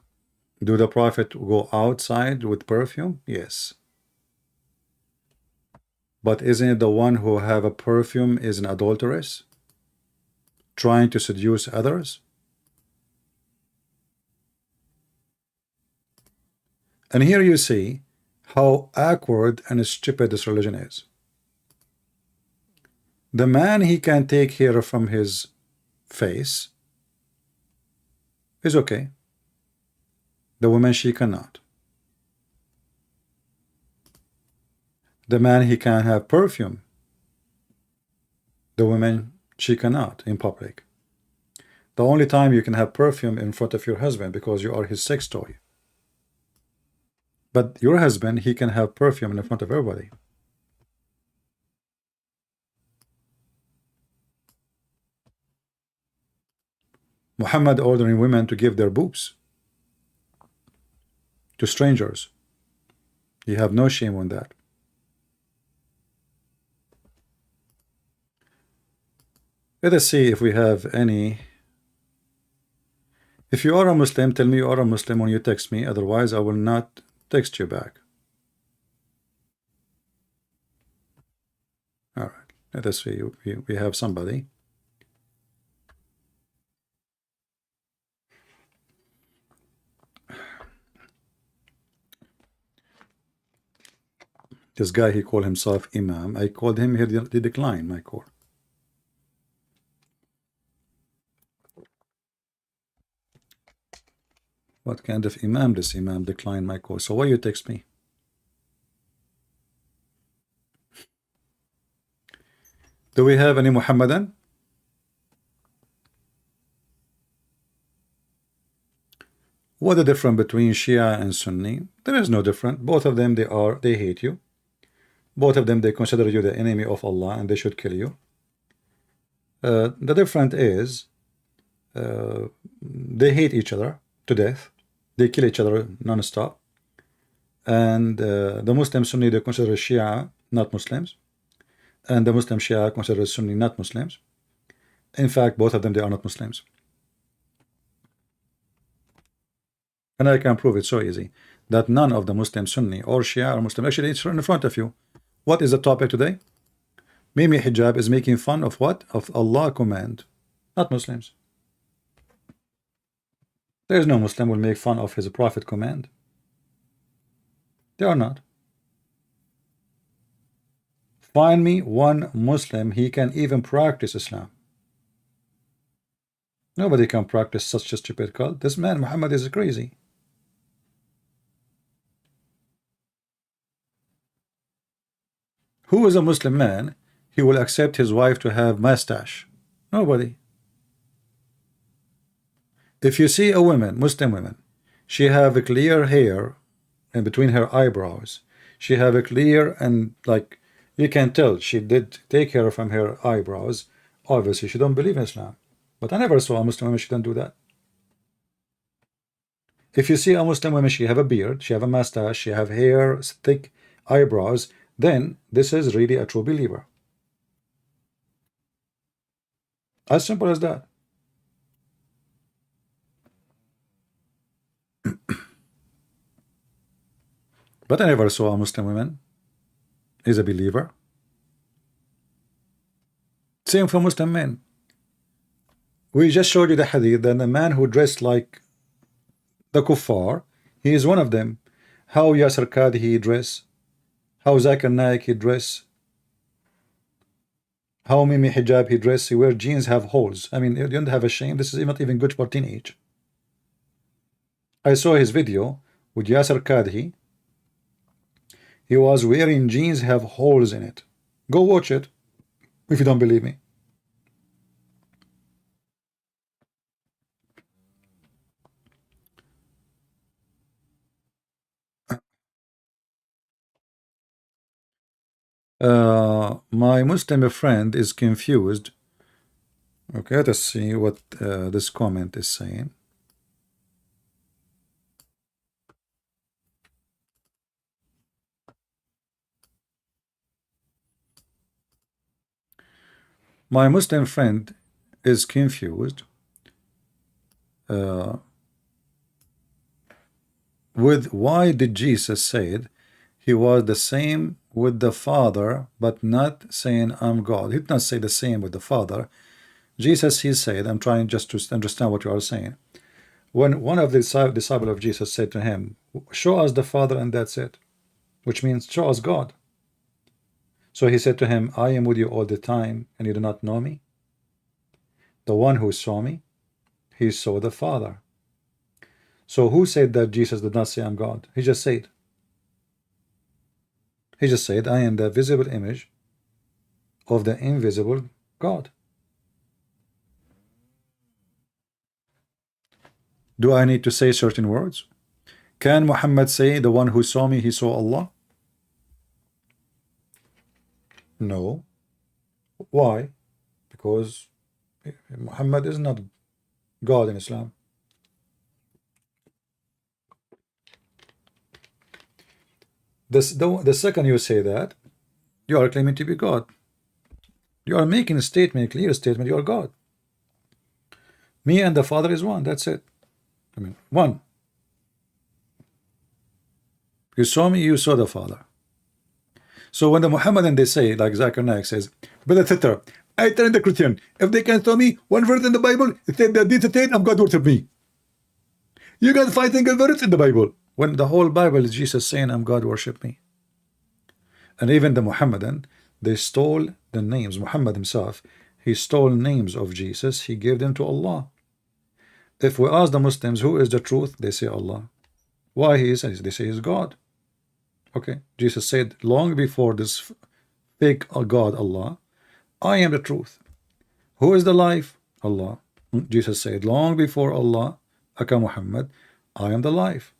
Do the Prophet go outside with perfume? Yes. But isn't it the one who have a perfume is an adulteress? Trying to seduce others? And here you see how awkward and stupid this religion is. The man, he can take hair from his face is okay. The woman, she cannot. The man, he can have perfume. The woman, she cannot in public. The only time you can have perfume in front of your husband because you are his sex toy. But your husband, he can have perfume in front of everybody. Muhammad ordering women to give their boobs to strangers. You have no shame on that. Let us see if we have any. If you are a Muslim, tell me you are a Muslim when you text me. Otherwise, I will not text you back. All right. Let us see. We have somebody. This guy, he called himself Imam. I called him, he declined my call. What kind of Imam? This Imam declined my call. So why you text me? Do we have any Muhammadan? What the difference between Shia and Sunni? There is no difference. Both of them, they hate you. Both of them, they consider you the enemy of Allah and they should kill you. The difference is they hate each other to death. They kill each other non-stop. And the Muslim Sunni, they consider Shia not Muslims. And the Muslim Shia consider Sunni not Muslims. In fact, both of them, they are not Muslims. And I can prove it so easy that none of the Muslim Sunni or Shia are Muslim. Actually, it's in front of you. What is the topic today? Mimi Hijab is making fun of what? Of Allah command, not Muslims. There is no Muslim will make fun of his Prophet command. They are not. Find me one Muslim, he can even practice Islam. Nobody can practice such a stupid cult. This man, Muhammad, is crazy. Who is a Muslim man? He will accept his wife to have mustache. Nobody. If you see a woman, Muslim woman, she have a clear hair in between her eyebrows. She have a clear and like you can tell she did take hair from her eyebrows. Obviously, she don't believe in Islam. But I never saw a Muslim woman she don't do that. If you see a Muslim woman, she have a beard, she have a mustache, she have hair, thick eyebrows, then this is really a true believer. As simple as that. But I never saw a Muslim woman is a believer. Same for Muslim men. We just showed you the hadith that the man who dressed like the kuffar, he is one of them. How Yasser Qadhi he dress, how Zakir Naik he dress, how Mimi Hijab he dress. He wear jeans have holes. I mean, you don't have a shame. This is not even good for teenage. I saw his video with Yasser Qadhi. He was wearing jeans have holes in it. Go watch it if you don't believe me. My Muslim friend is confused. Okay, let's see what this comment is saying. My Muslim friend is confused with why did Jesus said he was the same with the Father, but not saying I'm God. He did not say the same with the Father. Jesus, he said, I'm trying just to understand what you are saying. When one of the disciples of Jesus said to him, show us the Father and that's it, which means show us God. So he said to him, I am with you all the time and you do not know me. The one who saw me, he saw the Father. So who said that Jesus did not say I'm God? He just said, I am the visible image of the invisible God. Do I need to say certain words? Can Muhammad say the one who saw me, he saw Allah? No. Why? Because Muhammad is not God in Islam. The second you say that, you are claiming to be God. You are making a statement, a clear statement, you are God. Me and the Father is one, that's it. I mean, one. You saw me, you saw the Father. So when the Muhammadan they say, like Zakir Naik says, Brother Sister, I turn the Christian. If they can tell me one verse in the Bible, it said that this said, I'm God worship me. You got 5 single verses in the Bible. When the whole Bible is Jesus saying, I'm God worship me. And even the Muhammadan, they stole the names. Muhammad himself, he stole names of Jesus. He gave them to Allah. If we ask the Muslims, who is the truth? They say Allah. Why he is? They say he's God. Okay. Jesus said long before this fake God, Allah, I am the truth. Who is the life? Allah. Jesus said long before Allah, Aka Muhammad, I am the life.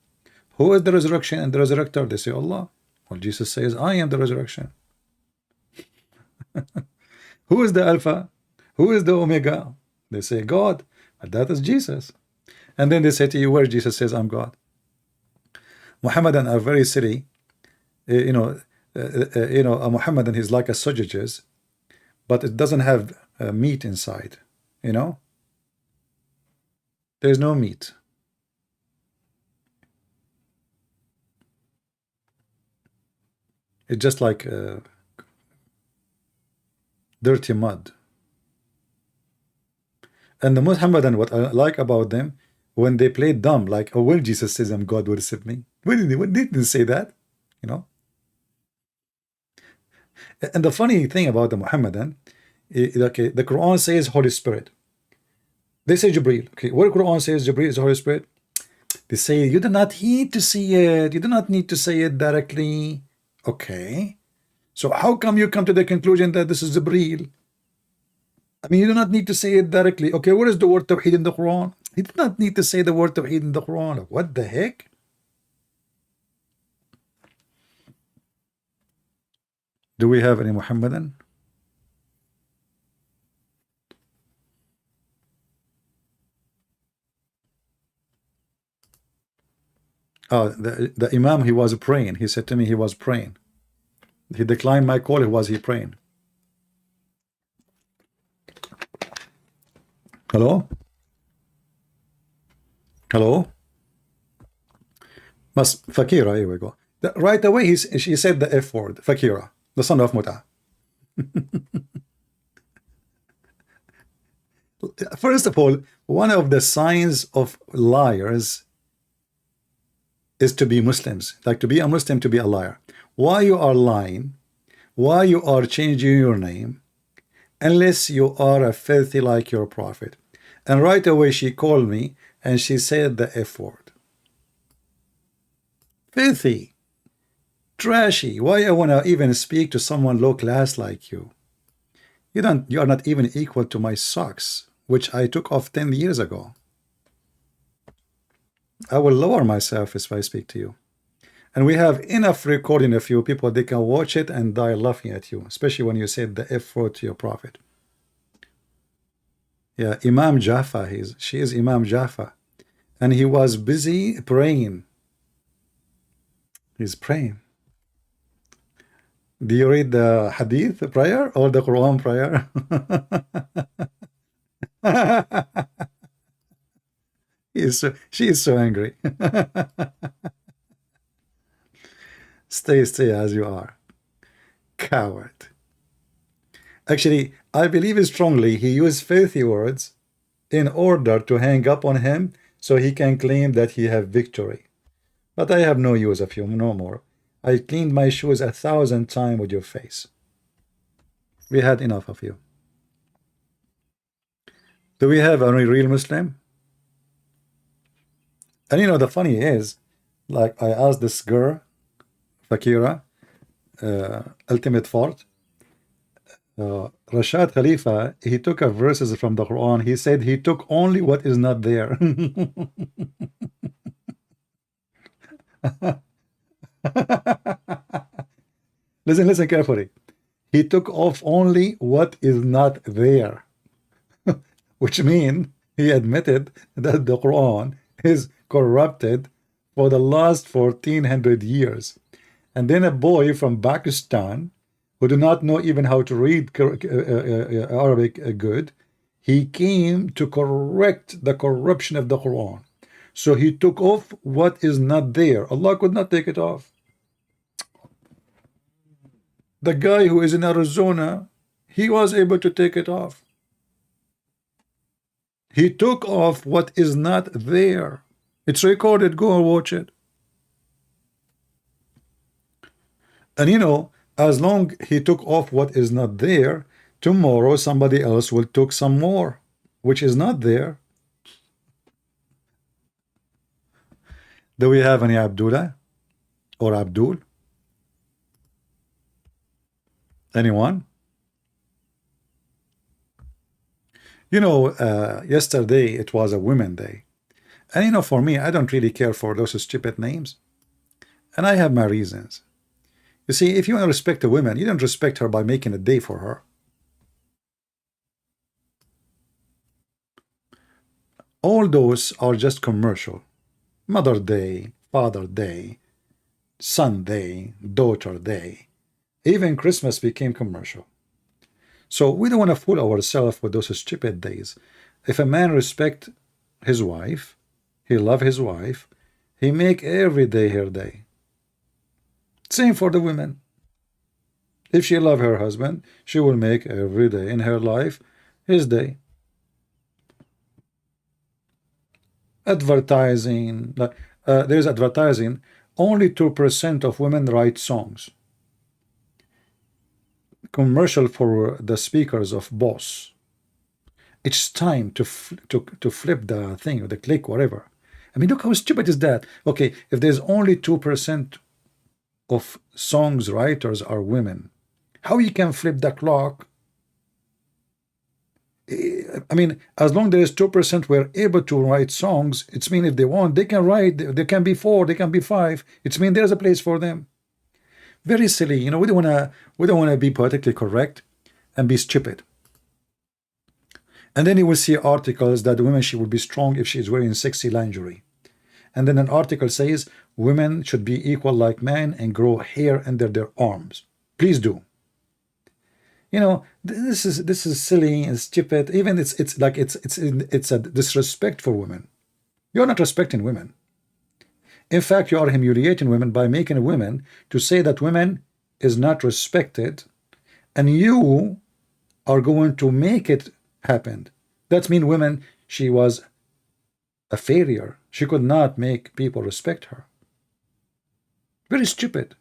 Who is the resurrection and the resurrector? They say Allah. Well, Jesus says, I am the resurrection. Who is the Alpha? Who is the Omega? They say God. And that is Jesus. And then they say to you, where Jesus says, I'm God. Muhammadan are very silly. A Muhammadan is like a sausages, but it doesn't have meat inside. There's no meat. It's just like dirty mud. And the Muhammadan, what I like about them, when they play dumb, like, oh, well, Jesus says, I'm God, worship me. When didn't say that? And the funny thing about the Muhammadan, okay, the Quran says Holy Spirit. They say Jibreel. Okay, where Quran says Jibreel is the Holy Spirit, they say you do not need to see it. You do not need to say it directly. Okay. So how come you come to the conclusion that this is Jibreel? I mean, you do not need to say it directly. Okay, where is the word Tawheed in the Quran? He did not need to say the word Tawheed in the Quran. What the heck? Do we have any Muhammadan? Oh, the Imam, he was praying. He said to me he was praying. He declined my call. Was he praying? Hello? Hello? Mas Fakira, here we go. Right away, she said the F word, Fakira, the son of Muta. First of all, one of the signs of liars is to be Muslims. Like to be a Muslim, to be a liar. Why you are lying? Why you are changing your name? Unless you are a filthy like your prophet. And right away she called me and she said the F word. Filthy. Trashy. Why I want to even speak to someone low class like you? You are not even equal to my socks, which I took off 10 years ago. I will lower myself if I speak to you. And we have enough recording of you people, they can watch it and die laughing at you, especially when you said the F word to your prophet. Yeah, Imam Jaffa, she is Imam Jaffa. And he was busy praying. He's praying. Do you read the Hadith prayer or the Quran prayer? She is so angry. Stay as you are. Coward. Actually, I believe strongly he used filthy words in order to hang up on him so he can claim that he have victory. But I have no use of you no more. I cleaned my shoes 1,000 times with your face. We had enough of you. Do we have a real Muslim? And you know, the funny is, like I asked this girl, Fakira, Ultimate Fort, Rashad Khalifa, he took a verses from the Quran. He said he took only what is not there. Listen carefully. He took off only what is not there, which means he admitted that the Quran is corrupted for the last 1400 years. And then a boy from Pakistan who do not know even how to read Arabic good, he came to correct the corruption of the Quran. So he took off what is not there. Allah could not take it off. The guy who is in Arizona, he was able to take it off. He took off what is not there. It's recorded. Go and watch it. And you know, as long he took off what is not there, tomorrow somebody else will take some more, which is not there. Do we have any Abdullah or Abdul? Anyone? You know, yesterday it was a Women's Day. And you know, for me, I don't really care for those stupid names. And I have my reasons. You see, if you want to respect a woman, you don't respect her by making a day for her. All those are just commercial. Mother Day, Father Day, Son Day, Daughter Day. Even Christmas became commercial. So we don't want to fool ourselves with those stupid days. If a man respect his wife, he love his wife, he make every day her day. Same for the women. If she love her husband, she will make every day in her life his day. Advertising, there's advertising. Only 2% of women write songs. Commercial for the speakers of Boss. It's time to flip the thing, or the click, whatever. I mean, look how stupid is that. Okay, if there's only 2% of songs writers are women, how you can flip the clock? I mean, as long as 2% were able to write songs, it's mean if they want, they can write. They can be 4, they can be 5. It's mean there's a place for them. Very silly. You know, we don't want to be politically correct and be stupid. And then you will see articles that women, she will be strong if she is wearing sexy lingerie. And then an article says women should be equal like men and grow hair under their arms. Please do. You know, this is silly and stupid. Even it's a disrespect for women. You're not respecting women. In fact, you are humiliating women by making women to say that women is not respected, and you are going to make it happen. That means women, she was a failure. She could not make people respect her. Very stupid.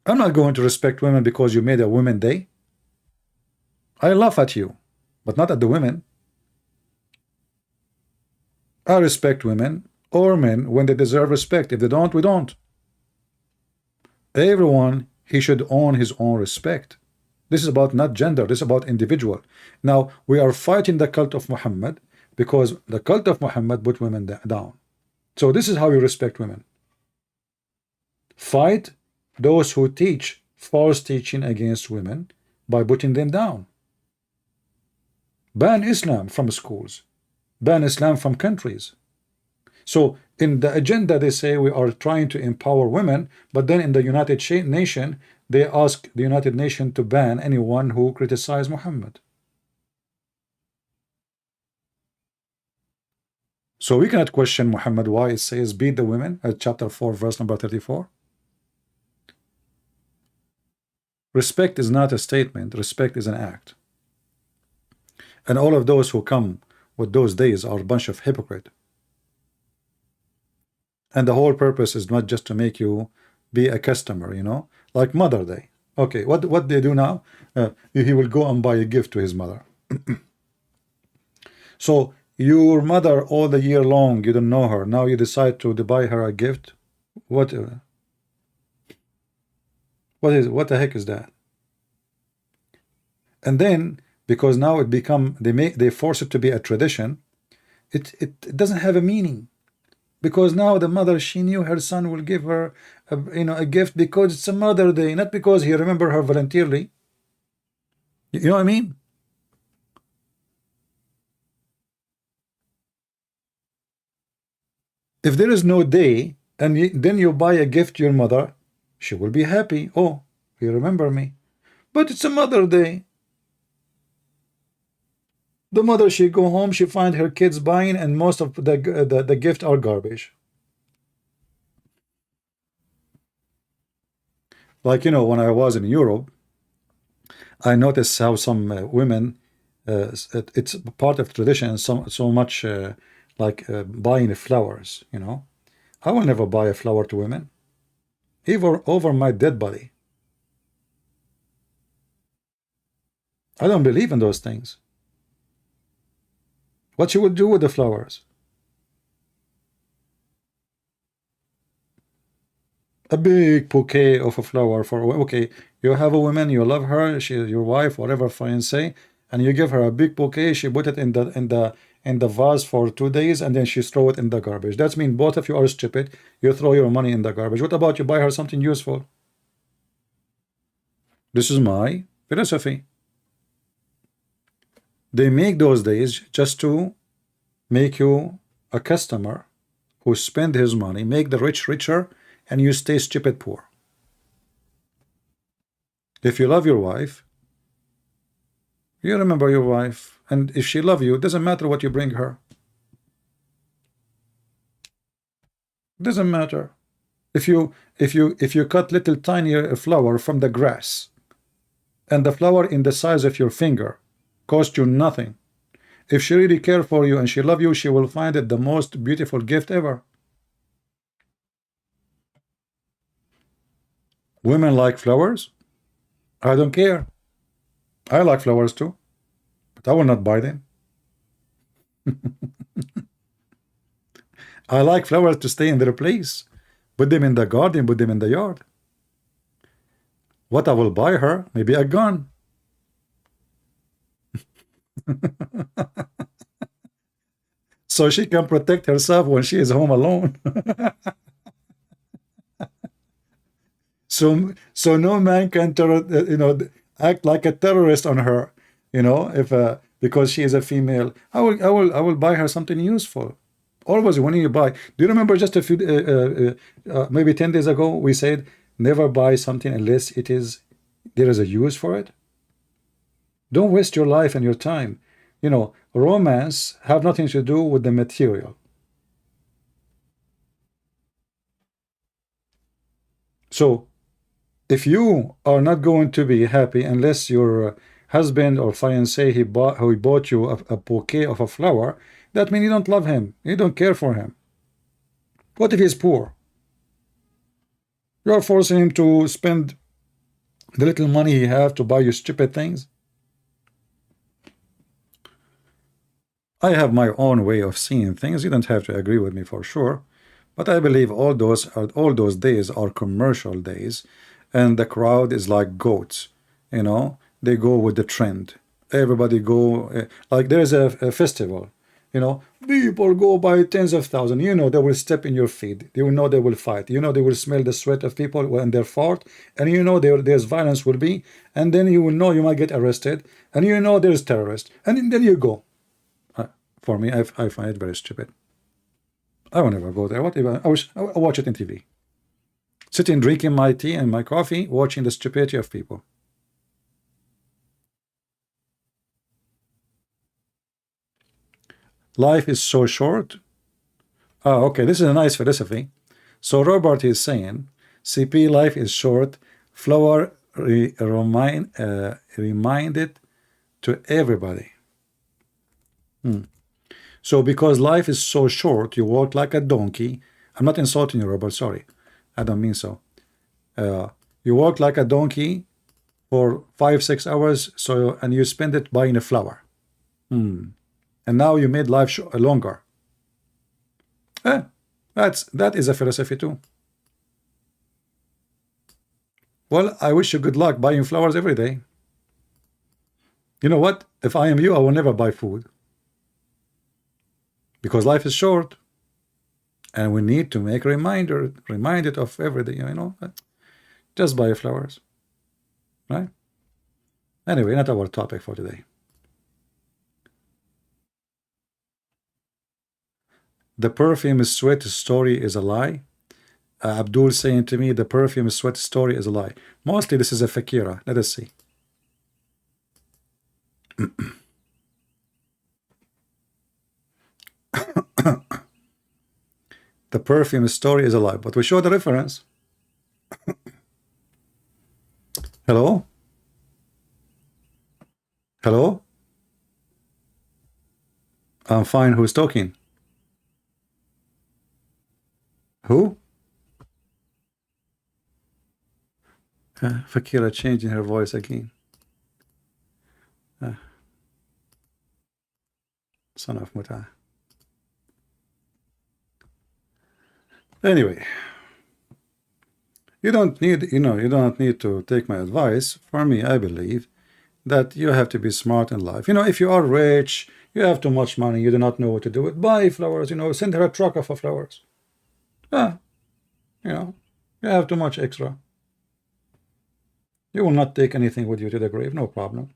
I'm not going to respect women because you made a women day. I laugh at you, but not at the women. I respect women or men when they deserve respect. If they don't, we don't. Everyone, he should own his own respect. This is about not gender, this is about individual. Now, we are fighting the cult of Muhammad because the cult of Muhammad put women down. So this is how you respect women. Fight those who teach false teaching against women by putting them down. Ban Islam from schools. Ban Islam from countries. So in the agenda they say we are trying to empower women, but then in the United Nations they ask the United Nations to ban anyone who criticizes Muhammad. So we cannot question Muhammad why it says beat the women at chapter 4 verse number 34. Respect is not a statement, respect is an act. And all of those who come with those days are a bunch of hypocrites. And the whole purpose is not just to make you be a customer, you know, like Mother Day. Okay, what they do now? He will go and buy a gift to his mother. So your mother all the year long, you don't know her. Now you decide to buy her a gift. What the heck is that? And then because now it become they force it to be a tradition, it doesn't have a meaning. Because now the mother, she knew her son will give her a gift because it's a Mother Day, not because he remembered her voluntarily. You know what I mean? If there is no day and then you buy a gift to your mother, she will be happy. Oh, you remember me. But it's a Mother Day. The mother, she go home, she find her kids buying, and most of the gift are garbage. Like, you know, when I was in Europe, I noticed how some women, it's part of tradition, so much like buying flowers, you know. I will never buy a flower to women, even over my dead body. I don't believe in those things. What you would do with the flowers? A big bouquet of a flower for, okay, you have a woman, you love her, she your wife, whatever fiancé, and you give her a big bouquet, she put it in the vase for 2 days, and then she throw it in the garbage. That means both of you are stupid. You throw your money in the garbage. What about you buy her something useful? This is my philosophy. They make those days just to make you a customer who spend his money, make the rich richer, and you stay stupid poor. If you love your wife, you remember your wife, and if she love you, it doesn't matter what you bring her. Doesn't matter. If you cut little tiny flower from the grass, and the flower in the size of your finger cost you nothing. If she really care for you and she love you, she will find it the most beautiful gift ever. Women like flowers. I don't care. I like flowers too, but I will not buy them. I like flowers to stay in their place. Put them in the garden, put them in the yard. What I will buy her, maybe a gun. So she can protect herself when she is home alone. So no man can act like a terrorist on her, if because she is a female. I will buy her something useful. Always when you buy, do you remember just a few maybe 10 days ago we said never buy something unless there is a use for it. Don't waste your life and your time. romance have nothing to do with the material. So if you are not going to be happy unless your husband or fiancé he bought you a bouquet of a flower, that means you don't love him, you don't care for him. What if he's poor? You're forcing him to spend the little money he have to buy you stupid things. I have my own way of seeing things. You don't have to agree with me for sure, but I believe all those days are commercial days, and the crowd is like goats. You know, they go with the trend. Everybody go like there's a festival. You know, people go by tens of thousands. You know, they will step in your feet. You know, they will fight. You know, they will smell the sweat of people when they're fought, and you know there's violence will be, and then you will know you might get arrested, and you know there's terrorists, and then you go. For me, I find it very stupid. I will never go there. Whatever. I watch it in TV. Sitting, drinking my tea and my coffee, watching the stupidity of people. Life is so short. Oh, okay. This is a nice philosophy. So Robert is saying, CP, life is short. Flower reminded to everybody. So because life is so short, you walk like a donkey. I'm not insulting you, Robert. Sorry. I don't mean so. You walk like a donkey for 5-6 hours, and you spend it buying a flower. And now you made life longer. That is a philosophy too. Well, I wish you good luck buying flowers every day. You know what? If I am you, I will never buy food. Because life is short. And we need to make reminded of everything, you know. Just buy flowers. Right? Anyway, not our topic for today. The perfume sweat story is a lie. Abdul saying to me, the perfume sweat story is a lie. Mostly this is a fakira. Let us see. The perfume story is a lie, but we show the reference. Hello? Hello? I'm fine. Who's talking? Who? Fakira changing her voice again. Son of Muta. Anyway, you don't need, you don't need to take my advice. For me, I believe that you have to be smart in life. You know, if you are rich, you have too much money, you do not know what to do with, buy flowers, you know, send her a truck of flowers. You know, you have too much extra. You will not take anything with you to the grave, no problem.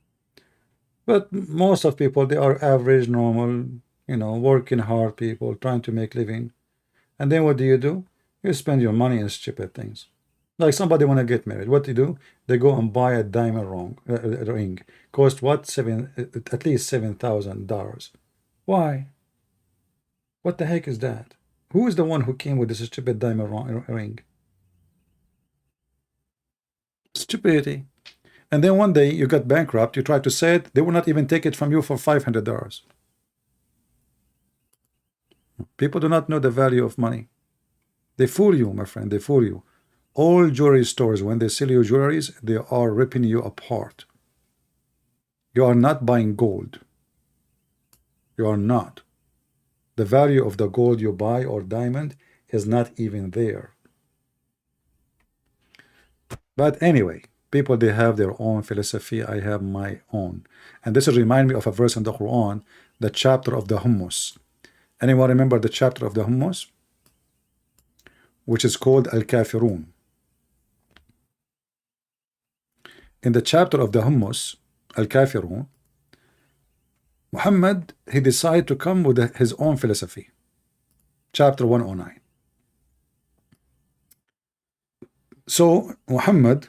But most of people, they are average, normal, you know, working hard people, trying to make living. And then what do? You spend your money in stupid things. Like somebody want to get married. What do? They go and buy a diamond ring. Cost what? At least $7,000. Why? What the heck is that? Who is the one who came with this stupid diamond ring? Stupidity. And then one day you got bankrupt, you tried to sell it, they will not even take it from you for $500. People do not know the value of money. They fool you, my friend, they fool you. All jewelry stores, when they sell you jewelries, they are ripping you apart. You are not buying gold. You are not. The value of the gold you buy or diamond is not even there. But anyway, people, they have their own philosophy. I have my own. And this will remind me of a verse in the Quran, the chapter of the hummus. Anyone remember the chapter of the hummus? Which is called Al-Kafirun. In the chapter of the hummus, Al-Kafirun, Muhammad, he decided to come with his own philosophy. Chapter 109. So Muhammad,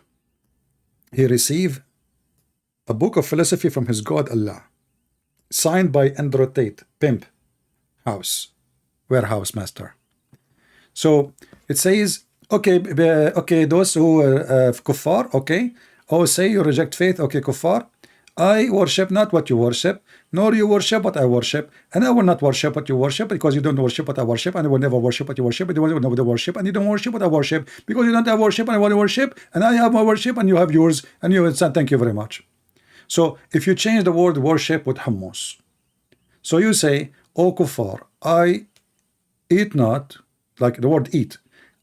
he received a book of philosophy from his God Allah. signed by Andrew Tate, pimp, house, warehouse master. So it says, okay, okay, those who are kuffar, okay, oh, say you reject faith, okay, kuffar, I worship not what you worship, nor you worship what I worship, and I will not worship what you worship, because you don't worship what I worship, and I will never worship what you worship, and you will never worship, and you don't worship what I worship, because you don't have worship, and I want to worship, and I have my worship, and you have yours, and you will say, thank you very much. So if you change the word worship with hummus, so you say, O kuffar, I eat not, like the word eat,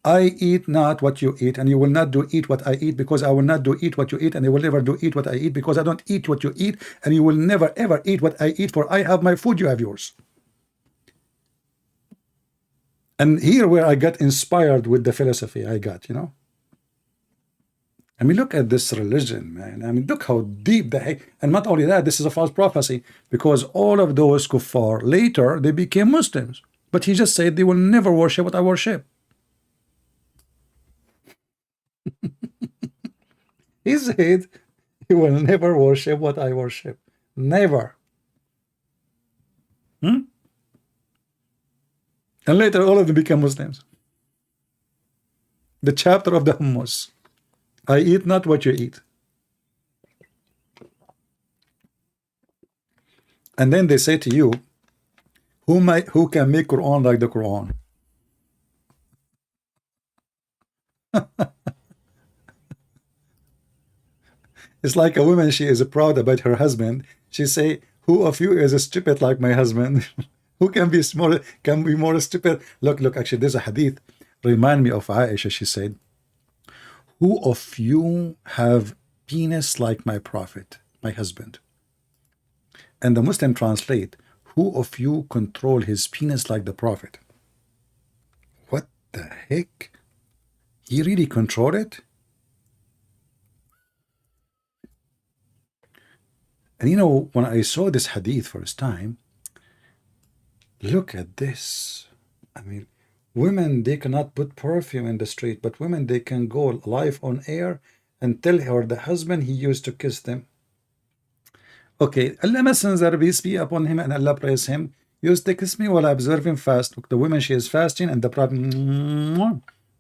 I eat not what you eat, and you will not do eat what I eat, because I will not do eat what you eat, and you will never do eat what I eat, because I don't eat what you eat, and you will never ever eat what I eat, for I have my food, you have yours. And here where I got inspired with the philosophy I got, you know. I mean, look at this religion, man. I mean, look how deep the heck. And not only that, this is a false prophecy, because all of those kuffar later they became Muslims. But he just said they will never worship what I worship. He said he will never worship what I worship. Never. And later all of them became Muslims. The chapter of the hummus. I eat not what you eat. And then they say to you, who can make Quran like the Quran? It's like a woman, she is proud about her husband. She say, who of you is stupid like my husband? Who can be more stupid? Look, actually there's a hadith. Remind me of Aisha, she said, who of you have penis like my prophet, my husband? And the Muslim translate, who of you control his penis like the prophet? What the heck? He really controlled it? And you know, when I saw this hadith first time, look at this. I mean, women, they cannot put perfume in the street, but women, they can go live on air and tell her the husband he used to kiss them. Okay, Allah Messenger, peace be upon him and Allah praise him, used to kiss me while observing fast. Look, the woman, she is fasting, and the Prophet.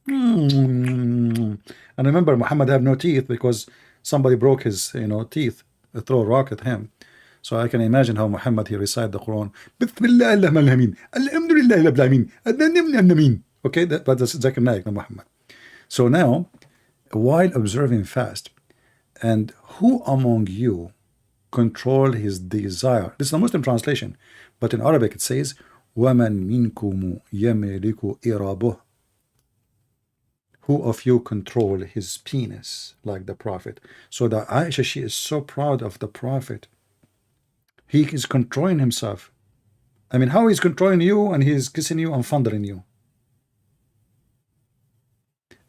And remember, Muhammad have no teeth because somebody broke his, teeth, throw a rock at him. So I can imagine how Muhammad, he recite the Quran. Okay, but that's Zakir Naik, Muhammad. So now, while observing fast, and who among you control his desire? This is a Muslim translation, but in Arabic it says, وَمَنْ مِنْكُمُ يَمِلِكُ إِرَابُهُ. Who of you control his penis like the Prophet? So the Aisha, she is so proud of the Prophet. He is controlling himself. I mean, how he's controlling you and he's kissing you and fondling you.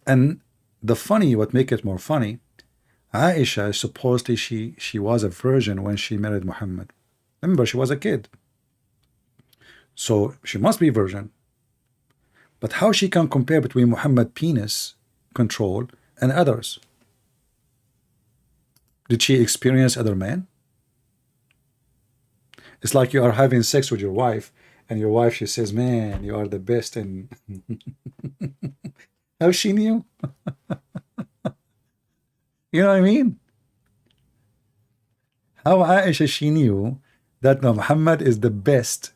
And the funny, what make it more funny, Aisha, supposedly she was a virgin when she married Muhammad. Remember, she was a kid. So she must be virgin. But how she can compare between Muhammad penis control and others? Did she experience other men? It's like you are having sex with your wife, and your wife, she says, man, you are the best. And how she knew? You know what I mean? How Aisha, she knew that no, Muhammad is the best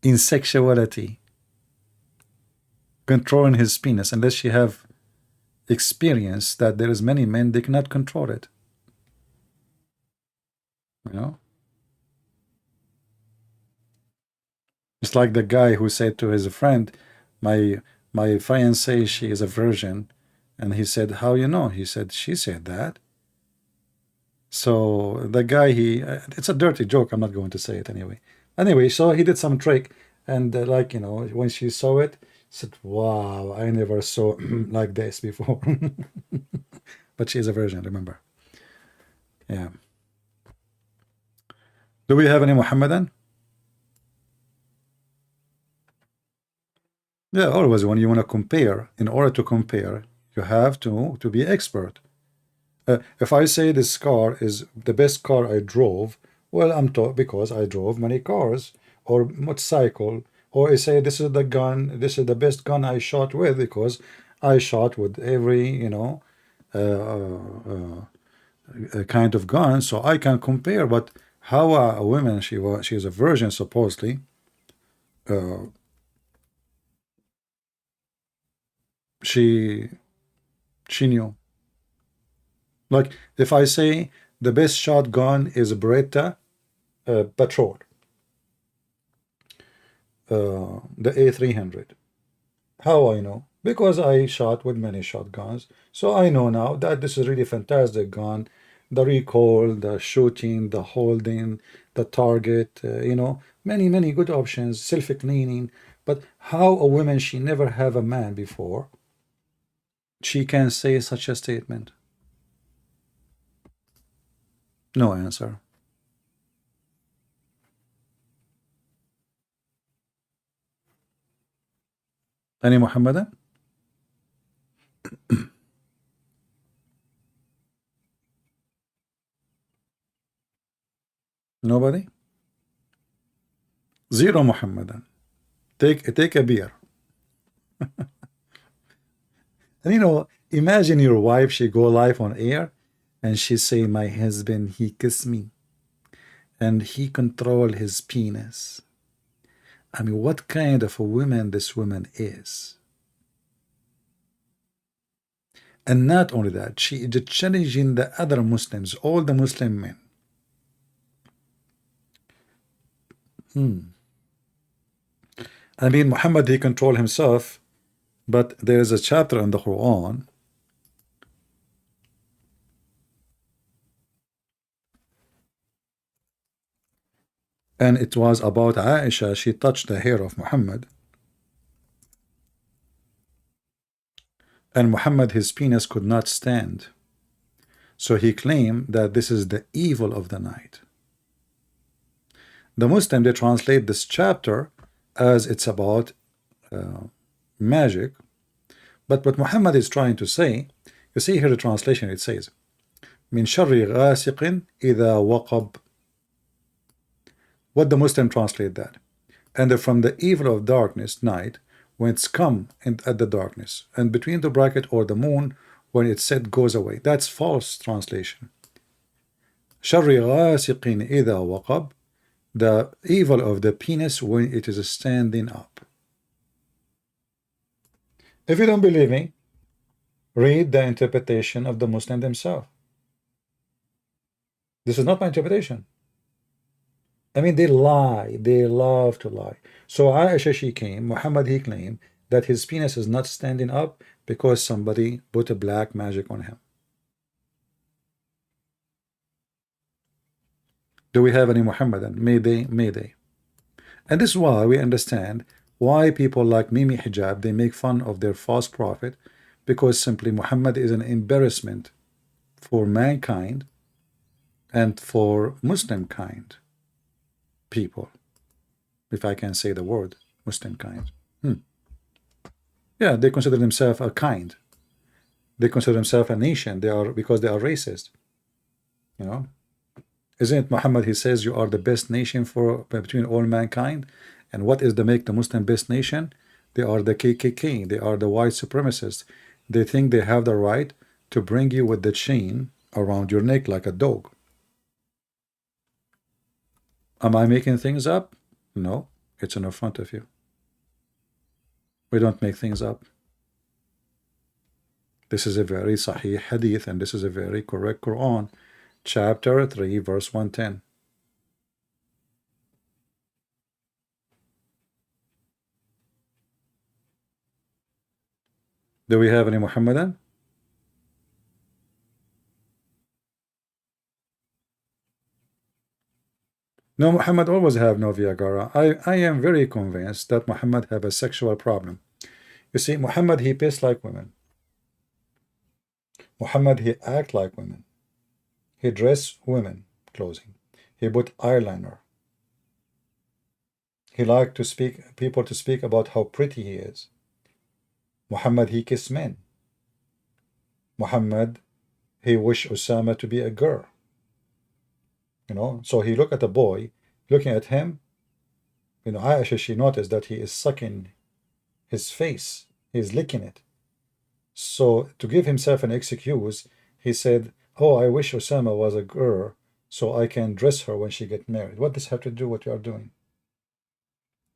in sexuality, controlling his penis, unless she have experience that there is many men, they cannot control it. You know? It's like the guy who said to his friend, my fiancée, she is a virgin. And he said, how you know? He said, she said that. So the guy, it's a dirty joke. I'm not going to say it anyway. Anyway, so he did some trick. And when she saw it, she said, wow, I never saw like this before. But she is a virgin, remember. Yeah. Do we have any Muhammadan? Yeah, always when you want to compare, in order to compare, you have to be expert. If I say this car is the best car I drove, Well, I'm told because I drove many cars or motorcycle, or I say this is the gun, this is the best gun I shot with because I shot with every, kind of gun, so I can compare. But how a woman, she's a virgin supposedly, uh, she she knew. Like if I say the best shotgun is Beretta Patrol, the A300. How I know? Because I shot with many shotguns. So I know now that this is really fantastic gun. The recoil, the shooting, the holding, the target, many good options, self-cleaning. But how a woman, she never have a man before, she can say such a statement? No answer. Any Muhammadan? Nobody? Zero Muhammadan. Take a beer. And imagine your wife, she go live on air and she say, my husband, he kiss me and he control his penis. I mean, what kind of a woman this woman is? And not only that, she is challenging the other Muslims, all the Muslim men. I mean, Muhammad, he control himself, but there is a chapter in the Quran, and it was about Aisha. She touched the hair of Muhammad, and Muhammad, his penis could not stand. So he claimed that this is the evil of the night. The Muslim, they translate this chapter as it's about magic. But what Muhammad is trying to say, you see here the translation, it says, من شر غاسق إذا وقب. What the Muslim translate that? And from the evil of darkness, night, when it's come in, at the darkness, and between the bracket or the moon, when it's set, goes away. That's false translation. شر غاسق إذا وقب. The evil of the penis when it is standing up. If you don't believe me, read the interpretation of the Muslim themselves. This is not my interpretation. I mean, they lie. They love to lie. So Aisha, she came, Muhammad, he claimed that his penis is not standing up because somebody put a black magic on him. Do we have any Muhammadan? May they, may they. And this is why we understand why people like Mimi Hijab, they make fun of their false prophet, because simply Muhammad is an embarrassment for mankind and for Muslim kind people, if I can say the word Muslim kind. Yeah, they consider themselves a kind. They consider themselves a nation. They are, because they are racist. Isn't it Muhammad? He says you are the best nation for between all mankind. And what is the make the Muslim best nation? They are the KKK. They are the white supremacists. They think they have the right to bring you with the chain around your neck like a dog. Am I making things up? No, it's in front of you. We don't make things up. This is a very Sahih Hadith, and this is a very correct Quran. Chapter 3, verse 110. Do we have any Muhammadan? No, Muhammad always have no Viagra. I am very convinced that Muhammad have a sexual problem. You see, Muhammad, he pissed like women. Muhammad, he act like women. He dress women clothing. He put eyeliner. He liked to speak people to speak about how pretty he is. Muhammad, he kiss men. Muhammad, he wish Osama to be a girl. You know, so he looked at the boy, looking at him. You know, Aisha, she noticed that he is sucking his face, he's licking it. So to give himself an excuse, he said, "Oh, I wish Osama was a girl, so I can dress her when she get married." What does have to do what you are doing?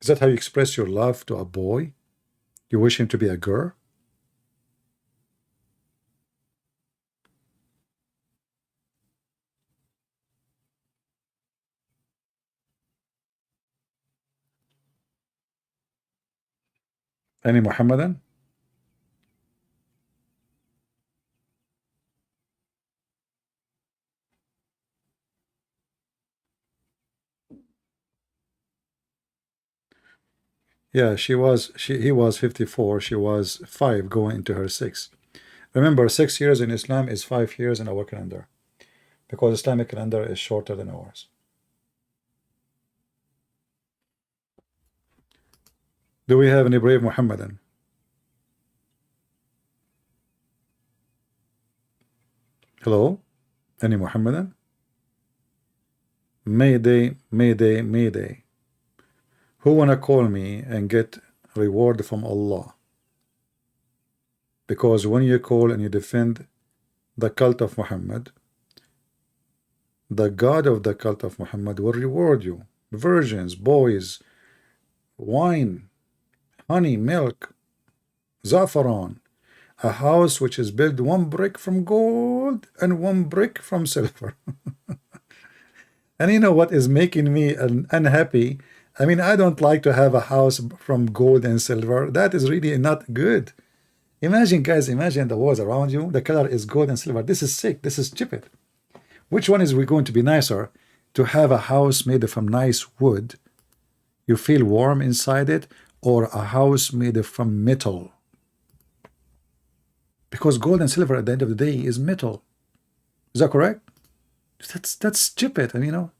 Is that how you express your love to a boy? You wish him to be a girl? Any Muhammadan? Yeah, he was 54, she was 5 going into her 6. Remember, 6 years in Islam is 5 years in our calendar, because Islamic calendar is shorter than ours. Do we have any brave Muhammadan? Hello? Any Muhammadan? Mayday, Mayday, Mayday. Who wanna call me and get reward from Allah? Because when you call and you defend the cult of Muhammad, the God of the cult of Muhammad will reward you. Virgins, boys, wine, honey, milk, za'faran, a house which is built 1 brick from gold and 1 brick from silver. And you know what is making me unhappy? I mean, I don't like to have a house from gold and silver. That is really not good. Imagine, guys, imagine the walls around you. The color is gold and silver. This is sick. This is stupid. Which one is we going to be nicer? To have a house made from nice wood, you feel warm inside it, or a house made from metal? Because gold and silver at the end of the day is metal. Is that correct? That's stupid. I mean, you know,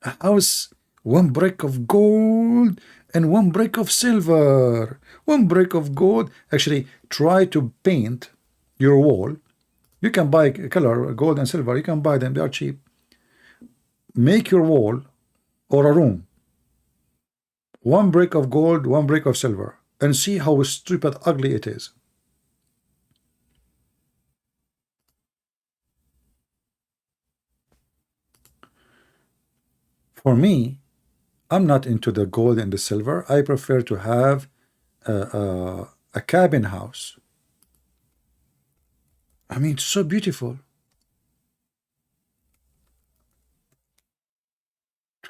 a house, 1 brick of gold and 1 brick of silver. 1 brick of gold. Actually, try to paint your wall. You can buy color gold and silver. You can buy them. They are cheap. Make your wall or a room 1 brick of gold, 1 brick of silver, and see how stupid ugly it is. For me, I'm not into the gold and the silver. I prefer to have a cabin house. I mean, it's so beautiful.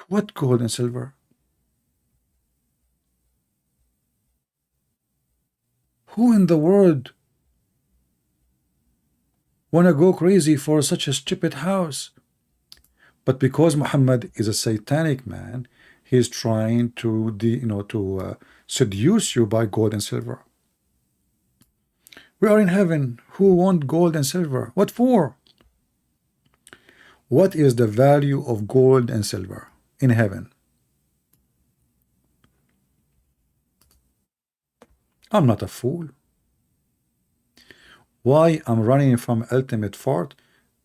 What gold and silver? Who in the world wanna go crazy for such a stupid house? But because Muhammad is a satanic man, he's trying to seduce you by gold and silver. We are in heaven. Who want gold and silver? What for? What is the value of gold and silver in heaven? I'm not a fool. Why I'm running from ultimate fault?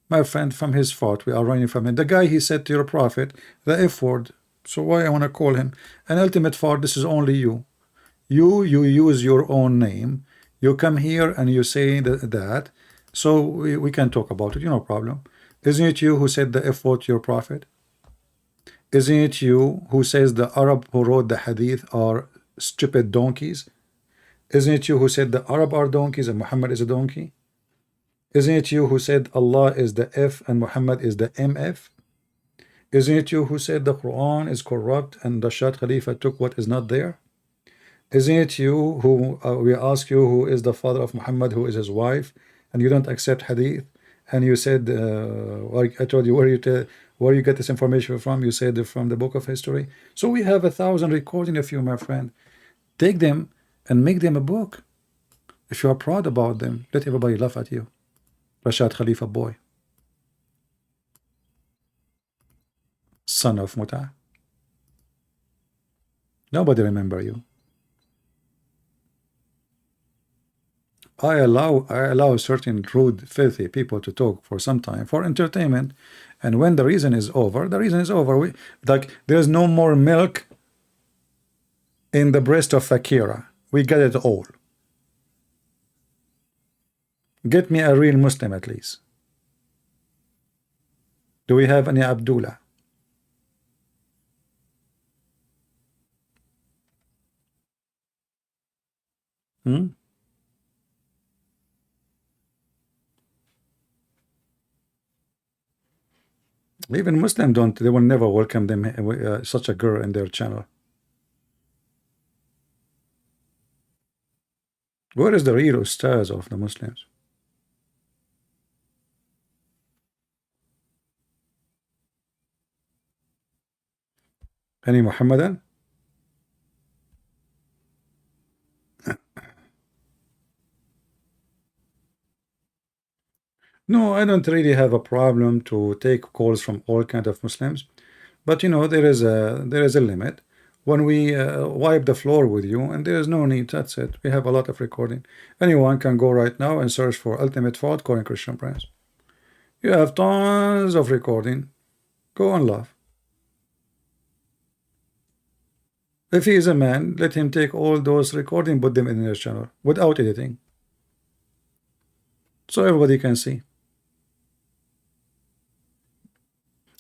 My friend, from his fault, we are running from him. The guy, he said to your prophet, the F word. So why I want to call him? An ultimate fault, this is only you. You use your own name. You come here and you say that. So we can talk about it, no problem. Isn't it you who said the F word to your prophet? Isn't it you who says the Arab who wrote the hadith are stupid donkeys? Isn't it you who said the Arab are donkeys and Muhammad is a donkey? Isn't it you who said Allah is the F and Muhammad is the MF? Isn't it you who said the Quran is corrupt and the Shah Khalifa took what is not there? Isn't it you who we ask you who is the father of Muhammad, who is his wife, and you don't accept hadith? And you said, like I told you, where you get this information from? You said from the book of history. So we have 1,000 recording of you, my friend. Take them and make them a book. If you are proud about them, let everybody laugh at you. Rashad Khalifa boy, son of Muta. Nobody remember you. I allow certain rude, filthy people to talk for some time for entertainment, And when the reason is over, the reason is over. Like there's no more milk in the breast of Fakira. We get it all. Get me a real Muslim at least. Do we have any Abdullah? Hmm? Even Muslim don't, they will never welcome them, such a girl in their channel. Where is the real ustaz of the Muslims? Any Muhammadan? No, I don't really have a problem to take calls from all kind of Muslims, but you know there is a limit. When we wipe the floor with you, and there is no need. That's it. We have a lot of recording. Anyone can go right now and search for Ultimate Fault calling Christian Prince. You have tons of recording. Go and laugh. If he is a man, let him take all those recording, put them in his channel without editing, so everybody can see.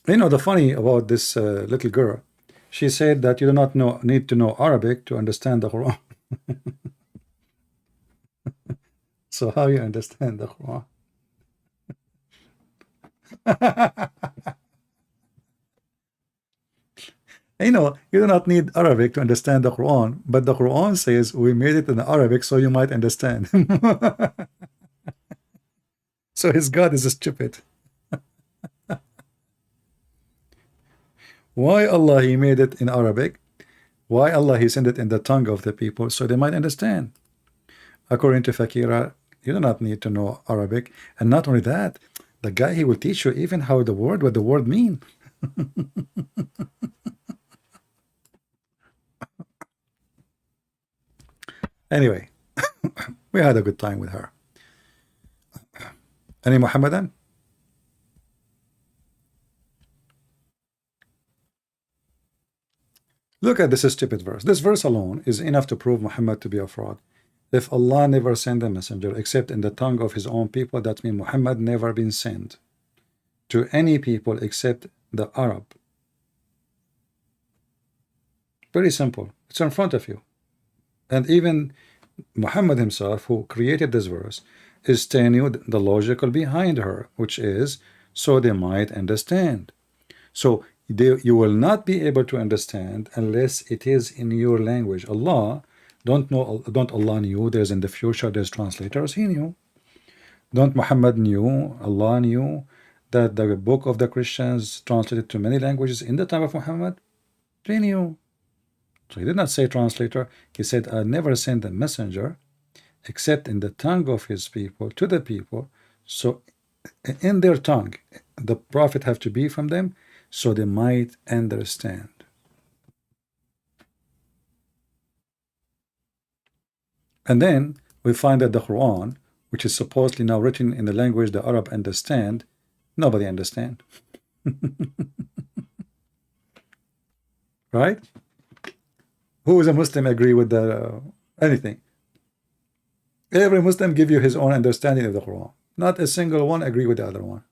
You know, the funny about this little girl, she said that you do not need to know Arabic to understand the Quran. So how you understand the Quran? You know, you do not need Arabic to understand the Quran, but the Quran says we made it in Arabic so you might understand. So his God is stupid. Why Allah he made it in Arabic? Why Allah he sent it in the tongue of the people so they might understand? According to Fakira, you do not need to know Arabic, and not only that, the guy he will teach you even how what the word mean. Anyway, we had a good time with her. Any Muhammadan? Look at this stupid verse. This verse alone is enough to prove Muhammad to be a fraud. If Allah never sent a messenger except in the tongue of his own people, that means Muhammad never been sent to any people except the Arab. Very simple. It's in front of you. And even Muhammad himself, who created this verse, is telling you the logical behind her, which is so they might understand. So you will not be able to understand unless it is in your language. Allah don't Allah knew there's in the future there's translators. He knew. Don't Muhammad knew, Allah knew that the book of the Christians translated to many languages in the time of Muhammad. He knew. So he did not say translator. He said, I never sent a messenger except in the tongue of his people to the people. So in their tongue, the prophet have to be from them so they might understand. And then we find that the Quran, which is supposedly now written in the language the Arab understand, nobody understand. Right? Who is a Muslim agree with the anything? Every Muslim give you his own understanding of the Quran. Not a single one agree with the other one.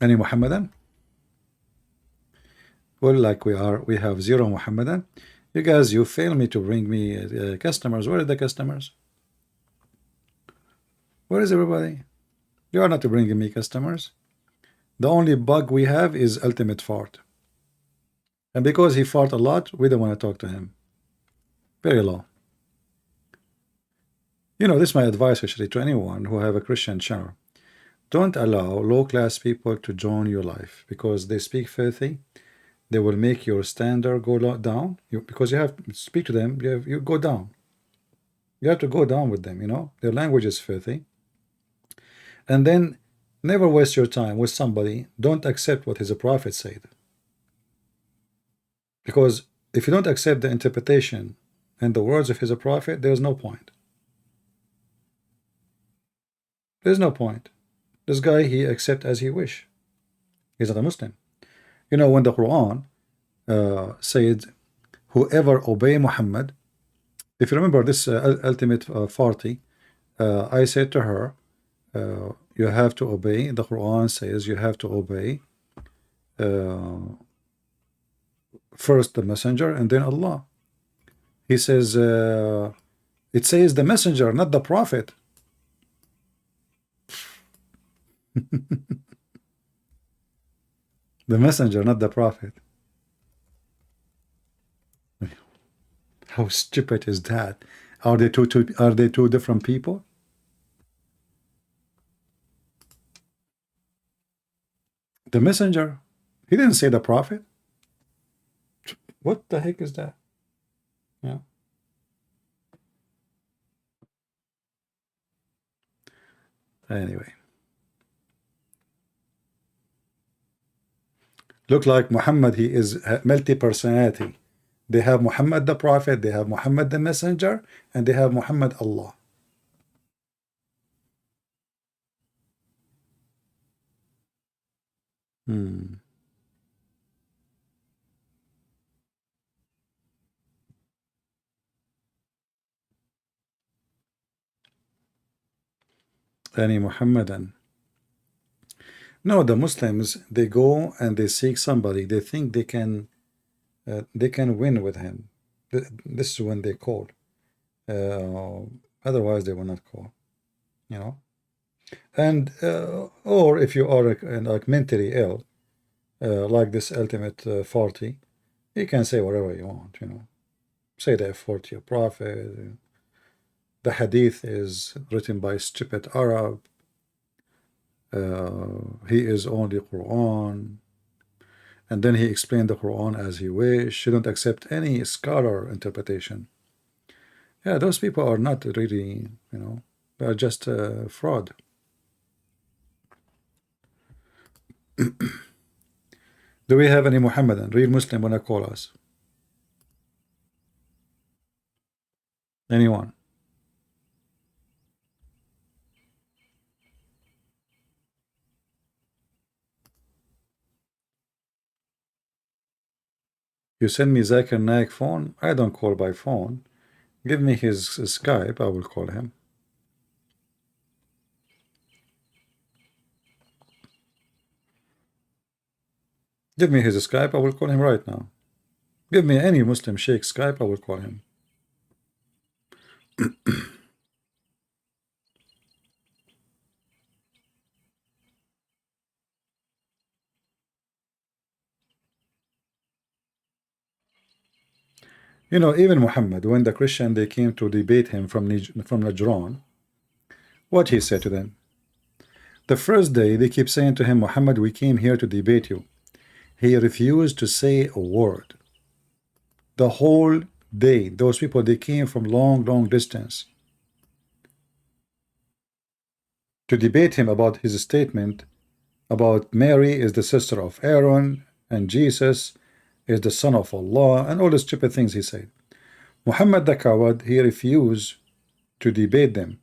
Any Muhammadan? Well, like we have zero Muhammadan. You guys, you fail me to bring me customers. Where are the customers? Where is everybody? You are not bringing me customers. The only bug we have is ultimate fart. And because he fart a lot, we don't want to talk to him. Very low. You know, this is my advice actually to anyone who have a Christian channel. Don't allow low-class people to join your life because they speak filthy. They will make your standard go down. Because you have to speak to them, you go down. You have to go down with them, you know. Their language is filthy. And then never waste your time with somebody. Don't accept what his prophet said. Because if you don't accept the interpretation and the words of his prophet, there's no point. There's no point. This guy, he accept as he wish. He's not a Muslim. You know, when the Quran said, whoever obey Muhammad, if you remember this ultimate 40, I said to her, you have to obey. The Quran says you have to obey first the messenger and then Allah. He says, it says the messenger, not the prophet. The messenger, not the prophet. How stupid is that? Are they two different people? The messenger, he didn't say the prophet. What the heck is that? Yeah. Anyway, look like Muhammad, he is multi-personality. They have Muhammad the prophet, they have Muhammad the messenger, and they have Muhammad Allah. Any Muhammadan. No, the Muslims, they go and they seek somebody. They think they can win with him. This is when they call. Otherwise, they will not call. You know. And or if you are like mentally ill, like this ultimate 40, you can say whatever you want. You know, say the 40 prophet. The hadith is written by stupid Arab. He is only Quran. And then he explained the Quran as he wished. Shouldn't accept any scholar interpretation. Yeah, those people are not really, you know, they are just fraud. Do we have any Muhammadan, real Muslim, wanna call us? Anyone? You send me Zakir Naik phone. I don't call by phone. Give me his Skype. I will call him. Give me his Skype. I will call him right now. Give me any Muslim Sheikh Skype. I will call him. You know, even Muhammad, when the Christian they came to debate him from Najran, what he said to them? The first day they keep saying to him, Muhammad, we came here to debate you. He refused to say a word. The whole day, those people, they came from long distance to debate him about his statement about Mary is the sister of Aaron and Jesus is the son of Allah and all the stupid things he said. Muhammad the coward, he refused to debate them.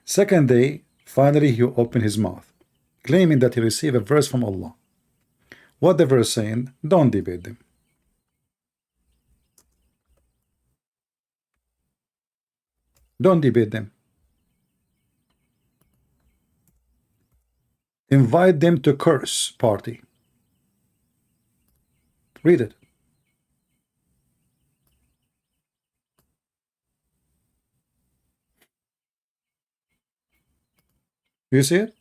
Second day, finally he opened his mouth, claiming that he received a verse from Allah. What the verse saying? Don't debate them. Don't debate them. Invite them to curse party. Read it. You see it?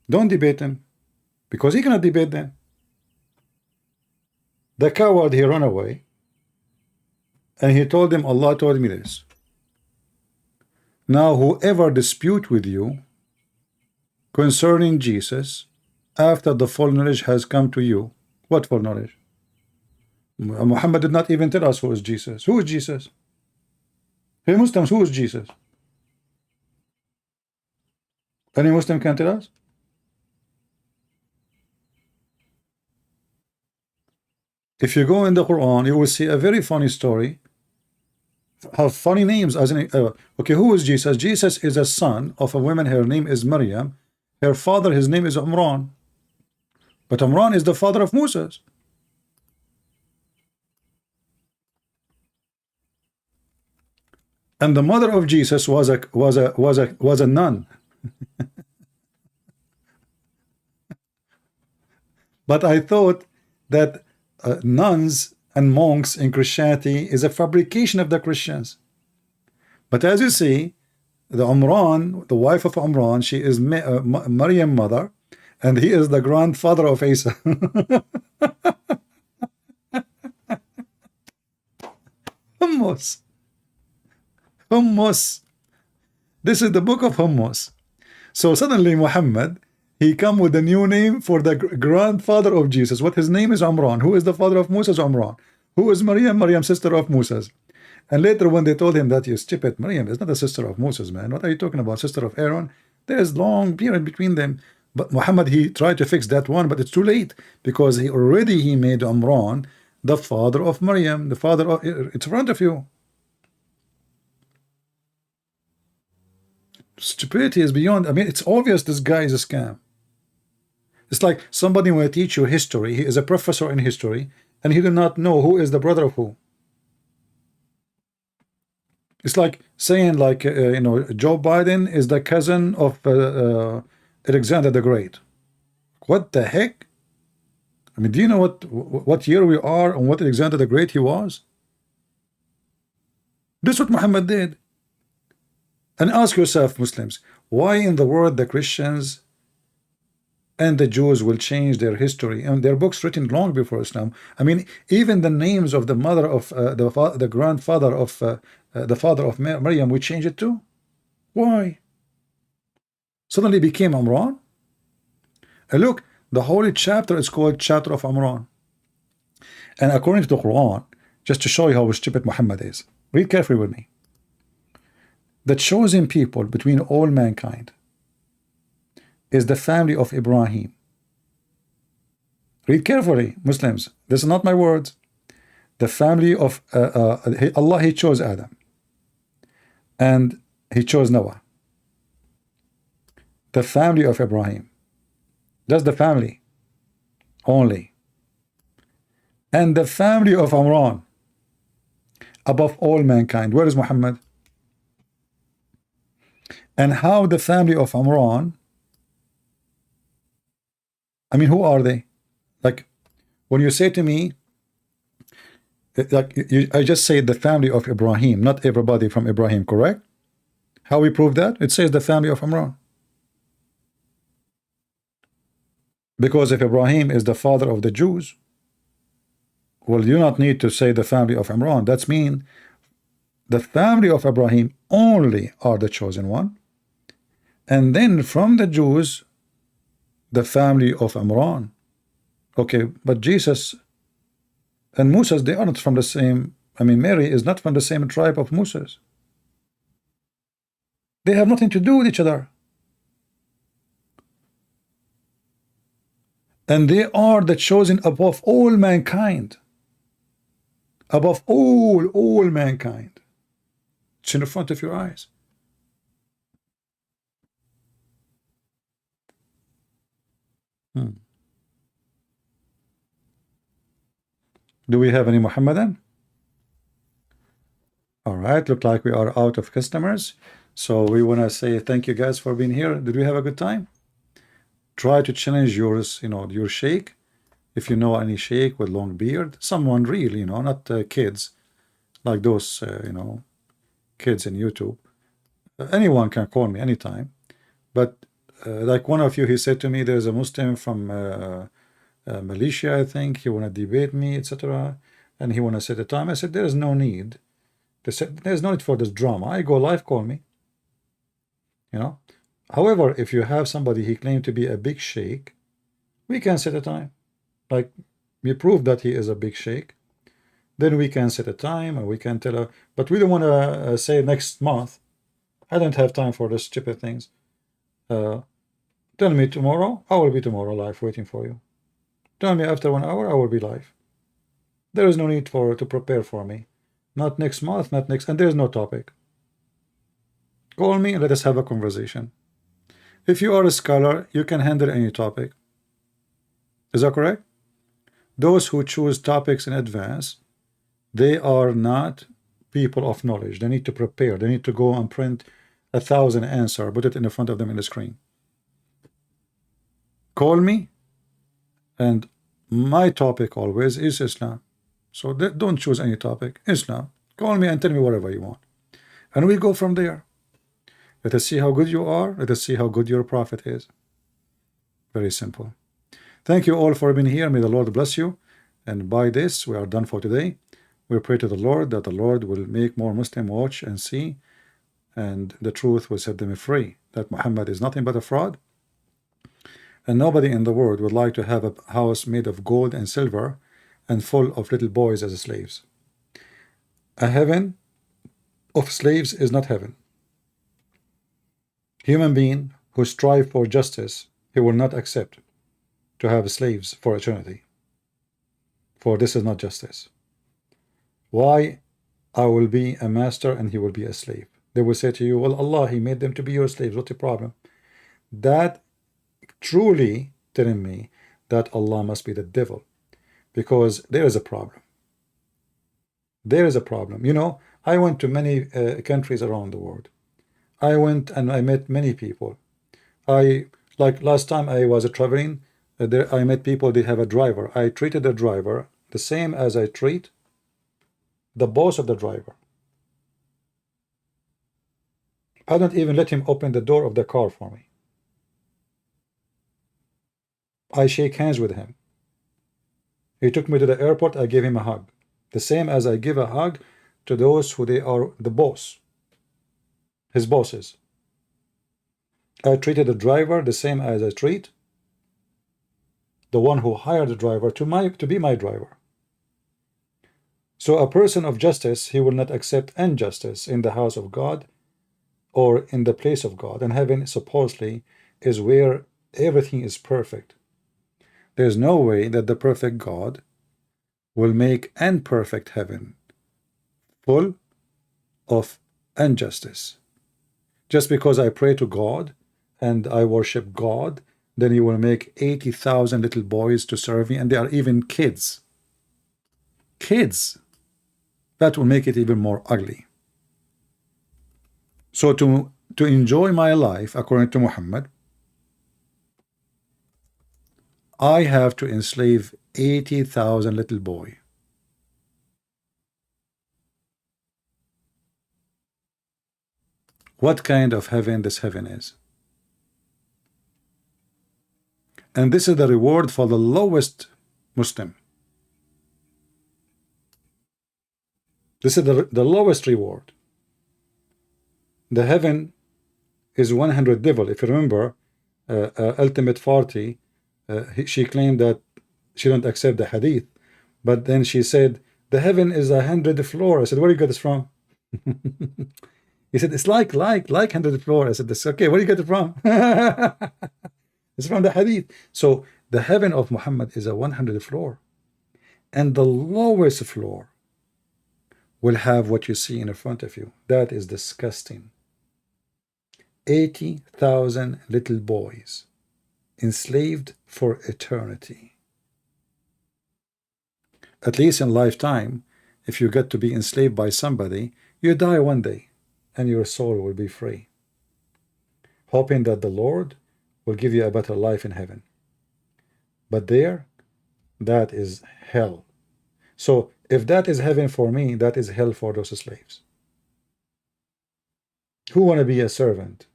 Don't debate them, because he cannot debate them. The coward, he ran away, and he told them, Allah told me this. Now whoever dispute with you concerning Jesus, after the full knowledge has come to you, what full knowledge? Muhammad did not even tell us who is Jesus. Who is Jesus? Hey Muslims, who is Jesus? Any Muslim can tell us? If you go in the Quran, you will see a very funny story have funny names. As in, okay, who is Jesus? Jesus is a son of a woman. Her name is Maryam. Her father, his name is Imran. But Imran is the father of Moses. And the mother of Jesus was a nun. But I thought that nuns and monks in Christianity is a fabrication of the Christians. But as you see, the Umran, the wife of Umran, she is Maryam mother, and he is the grandfather of Isa. Hummus. Hummus. This is the book of Hummus. So suddenly Muhammad, he come with a new name for the grandfather of Jesus. What his name is Umran. Who is the father of Moses? Umran. Who is Maryam? Maryam, sister of Moses. And later when they told him that, you stupid, Maryam is not a sister of Moses, man. What are you talking about? Sister of Aaron? There is long period between them. But Muhammad, he tried to fix that one, but it's too late, because he made Umran the father of Maryam, the father of, it's in front of you. Stupidity is beyond. I mean, it's obvious this guy is a scam. It's like somebody will teach you history. He is a professor in history, and he do not know who is the brother of who. It's like saying, like, Joe Biden is the cousin of Alexander the Great. What the heck? I mean, do you know what year we are and what Alexander the Great he was? This is what Muhammad did. And ask yourself, Muslims, why in the world the Christians and the Jews will change their history and their books written long before Islam? I mean, even the names of the mother of the grandfather of the father of Maryam, we change it too. Why? Suddenly became Imran. And look, the holy chapter is called chapter of Imran. And according to the Quran, just to show you how stupid Muhammad is, read carefully with me. The chosen people between all mankind is the family of Ibrahim. Read carefully, Muslims. This is not my words. The family of Allah, he chose Adam. And he chose Noah. The family of Ibrahim. That's the family only. And the family of Imran above all mankind. Where is Muhammad? And how the family of Imran, I mean, who are they? Like, when you say to me, like, I just say the family of Ibrahim, not everybody from Ibrahim, correct? How we prove that? It says the family of Imran. Because if Ibrahim is the father of the Jews, well, you not need to say the family of Imran. That's mean the family of Ibrahim only are the chosen one. And then from the Jews, the family of Imran. Okay, but Jesus and Moses, they are not from the same. I mean, Mary is not from the same tribe of Moses. They have nothing to do with each other. And they are the chosen above all mankind. Above all mankind. It's in the front of your eyes. Do we have any Muhammadan? All right, look like we are out of customers. So we want to say thank you guys for being here. Did we have a good time? Try to challenge yours, your sheikh. If you know any sheikh with long beard, someone real, not kids like those, kids in YouTube. Anyone can call me anytime. But like one of you, he said to me, there's a Muslim from Malaysia, I think. He want to debate me, etc. And he want to set a time. I said, there is no need. They said, there's no need for this drama. I go live, call me. However, if you have somebody he claimed to be a big sheikh, we can set a time. Like, we prove that he is a big sheikh. Then we can set a time and we can tell her. But we don't want to say next month. I don't have time for those stupid things. Tell me tomorrow. I will be tomorrow live waiting for you. Tell me after 1 hour, I will be live. There is no need to prepare for me. Not next month, not next, and there's no topic. Call me and let us have a conversation. If you are a scholar, you can handle any topic. Is that correct? Those who choose topics in advance, they are not people of knowledge. They need to prepare. They need to go and print 1,000 answers, put it in front of them in the screen. Call me, and my topic always is Islam. So don't choose any topic. Islam. Call me and tell me whatever you want. And we go from there. Let us see how good you are. Let us see how good your prophet is. Very simple. Thank you all for being here. May the Lord bless you. And by this, we are done for today. We pray to the Lord that the Lord will make more Muslims watch and see, and the truth will set them free, that Muhammad is nothing but a fraud. And nobody in the world would like to have a house made of gold and silver and full of little boys as slaves. A heaven of slaves is not heaven. Human being who strive for justice, he will not accept to have slaves for eternity. For this is not justice. Why? I will be a master and he will be a slave. They will say to you, well, Allah, he made them to be your slaves. What's the problem? That truly telling me that Allah must be the devil, because there is a problem. There is a problem. You know, I went to many countries around the world. I went and I met many people. Like last time I was traveling, there I met people, they have a driver. I treated the driver the same as I treat the boss of the driver. I don't even let him open the door of the car for me. I shake hands with him. He took me to the airport, I gave him a hug. The same as I give a hug to those who they are the boss, his bosses. I treated the driver the same as I treat the one who hired the driver to be my driver. So a person of justice, he will not accept injustice in the house of God or in the place of God. And heaven supposedly is where everything is perfect. There's no way that the perfect God will make imperfect heaven full of injustice. Just because I pray to God and I worship God, then he will make 80,000 little boys to serve me, and they are even kids. Kids. That will make it even more ugly. So to enjoy my life according to Muhammad, I have to enslave 80,000 little boy. What kind of heaven this heaven is? And this is the reward for the lowest Muslim. This is the lowest reward. The heaven is 100 devil. If you remember, Ultimate Farty, she claimed that she don't accept the hadith, but then she said the heaven is 100 floor. I said, where do you get this from? He said it's like 100 floor. I said, this okay, where do you get it from? It's from the hadith. So the heaven of Muhammad is a 100 floor, and the lowest floor will have what you see in front of you. That is disgusting. 80,000 little boys enslaved for eternity. At least in lifetime, if you get to be enslaved by somebody, you die one day and your soul will be free, hoping that the Lord will give you a better life in heaven. But there, that is hell. So if that is heaven for me, that is hell for those slaves. Who want to be a servant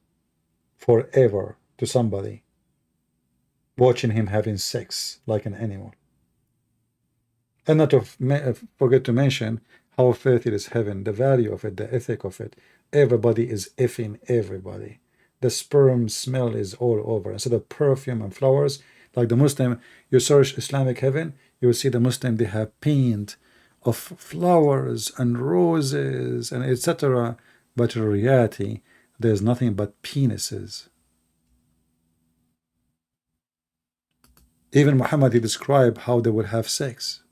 forever to somebody, watching him having sex like an animal? And not to forget to mention how filthy is heaven, the value of it, the ethic of it. Everybody is effing everybody. The sperm smell is all over. Instead of perfume and flowers, like the Muslim, you search Islamic heaven, you will see the Muslim, they have paint of flowers and roses and etc. But in reality, there's nothing but penises. Even Muhammad, he described how they would have sex.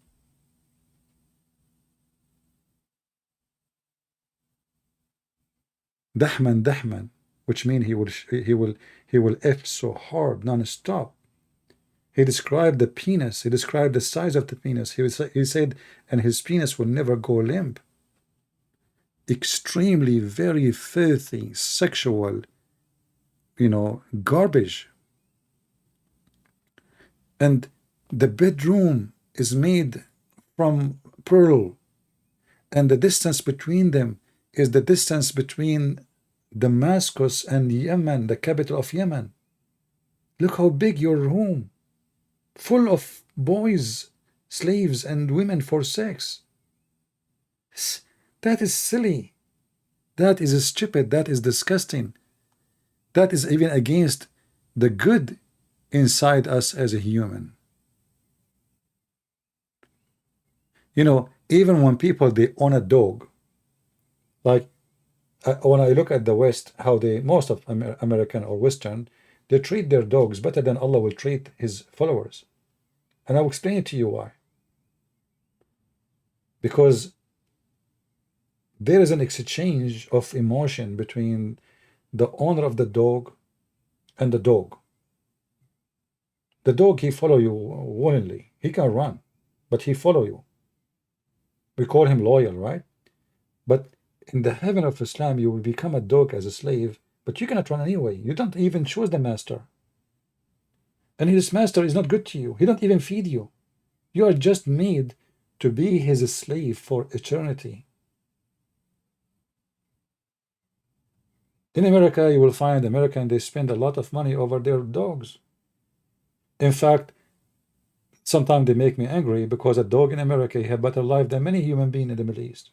Dahman, Dahman, which means he will F so hard non-stop. He described the penis. He described the size of the penis. He said, and his penis will never go limp. Extremely, very filthy, sexual, garbage. And the bedroom is made from pearl, and the distance between them is the distance between Damascus and Yemen, the capital of Yemen. Look how big your room, full of boys, slaves, and women for sex. That is silly. That is stupid. That is disgusting. That is even against the good inside us as a human. Even when people, they own a dog, like when I look at the West, how most of American or Western, they treat their dogs better than Allah will treat his followers. And I'll explain to you why. Because there is an exchange of emotion between the owner of the dog and the dog. The dog, he follow you willingly. He can run, but he follow you. We call him loyal, right? But in the heaven of Islam, you will become a dog as a slave, but you cannot run anyway. You don't even choose the master. And his master is not good to you. He don't even feed you. You are just made to be his slave for eternity. In America, you will find Americans, they spend a lot of money over their dogs. In fact, sometimes they make me angry because a dog in America have better life than many human beings in the Middle East.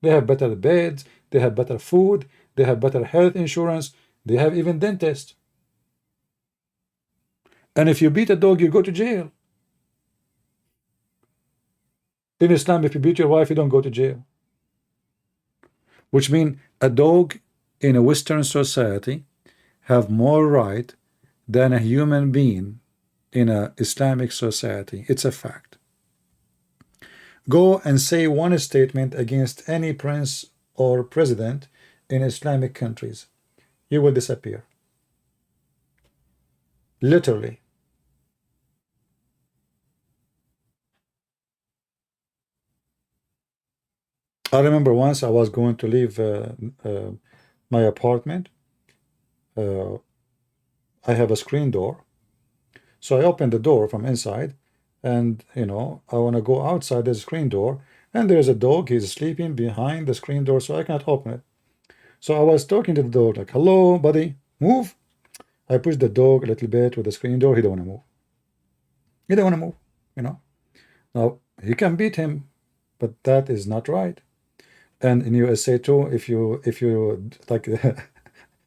They have better beds, they have better food, they have better health insurance, they have even dentists. And if you beat a dog, you go to jail. In Islam, if you beat your wife, you don't go to jail. Which means a dog in a Western society have more right than a human being in an Islamic society. It's a fact. Go and say one statement against any prince or president in Islamic countries. You will disappear. Literally. I remember once I was going to leave my apartment. I have a screen door. So I opened the door from inside, and I want to go outside the screen door, and there's a dog. He's sleeping behind the screen door, so I can't open it. So I was talking to the dog like, "Hello, buddy, move." I pushed the dog a little bit with the screen door. He don't want to move. He don't want to move. Now he can beat him, but that is not right. And in USA too, if you like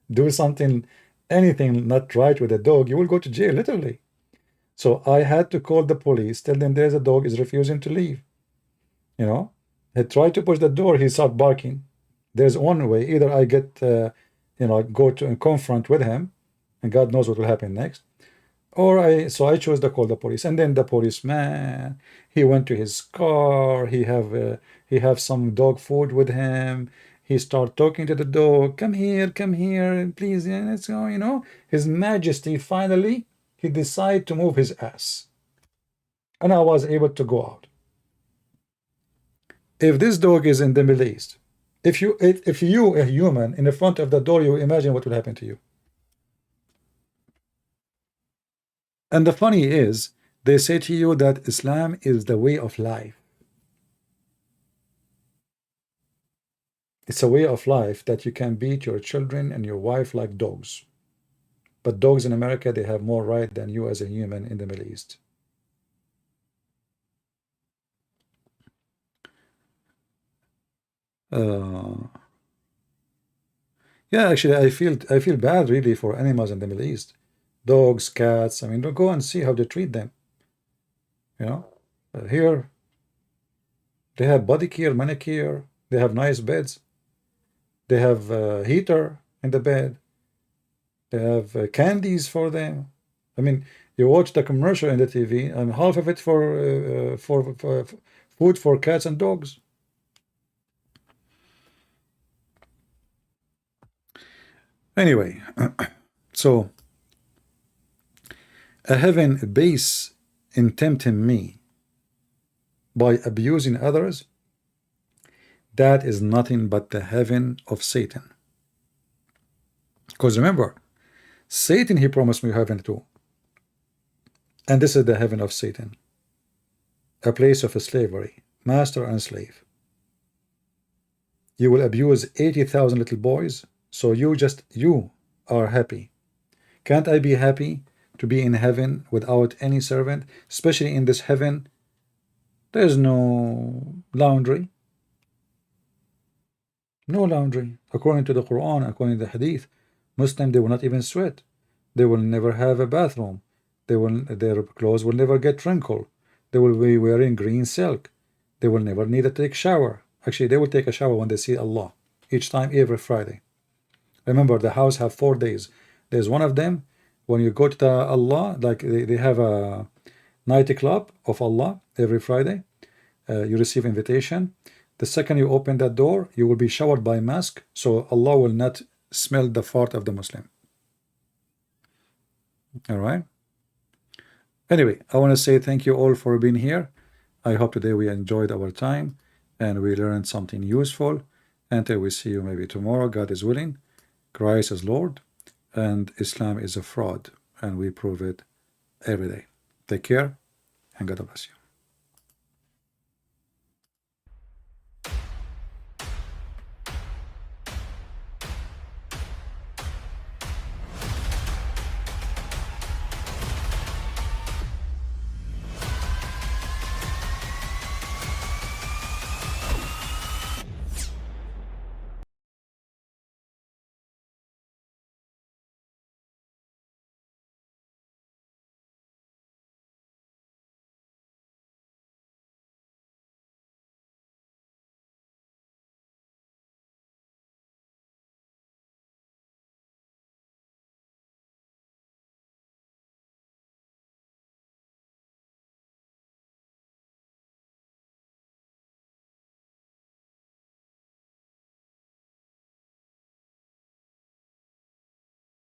do something, anything not right with a dog, you will go to jail, literally. So I had to call the police, tell them there's a dog is refusing to leave. I tried to push the door, he started barking. There's one way: either I get go to and confront with him, and God knows what will happen next, or I chose to call the police. And then the policeman, he went to his car, he have some dog food with him. He started talking to the dog, come here, please, let's go. His Majesty finally, he decided to move his ass, and I was able to go out. If this dog is in the Middle East, if you a human in the front of the door, you imagine what will happen to you. And the funny is, they say to you that Islam is the way of life. It's a way of life that you can beat your children and your wife like dogs. But dogs in America, they have more right than you as a human in the Middle East. Yeah, actually, I feel bad really for animals in the Middle East. Dogs, cats. I mean, go and see how they treat them. Here they have body care, manicure. They have nice beds. They have a heater in the bed. They have candies for them. I mean, you watch the commercial in the TV, and half of it for food for cats and dogs. Anyway, so a heaven base in tempting me by abusing others, that is nothing but the heaven of Satan. Because remember, Satan, he promised me heaven too. And this is the heaven of Satan, a place of slavery, master and slave. You will abuse 80,000 little boys, so you are happy. Can't I be happy to be in heaven without any servant? Especially in this heaven, there's no laundry. No laundry. According to the Quran, according to the Hadith, Muslims, they will not even sweat. They will never have a bathroom. Their clothes will never get wrinkled. They will be wearing green silk. They will never need to take shower. Actually, they will take a shower when they see Allah, each time, every Friday. Remember, the house have 4 days. There's one of them, when you go to the Allah, like they have a night club of Allah every Friday. You receive invitation. The second you open that door, you will be showered by mask, so Allah will not smell the fart of the Muslim. All right. Anyway, I want to say thank you all for being here. I hope today we enjoyed our time and we learned something useful. Until we see you maybe tomorrow, God is willing. Christ is Lord and Islam is a fraud, and we prove it every day. Take care and God bless you.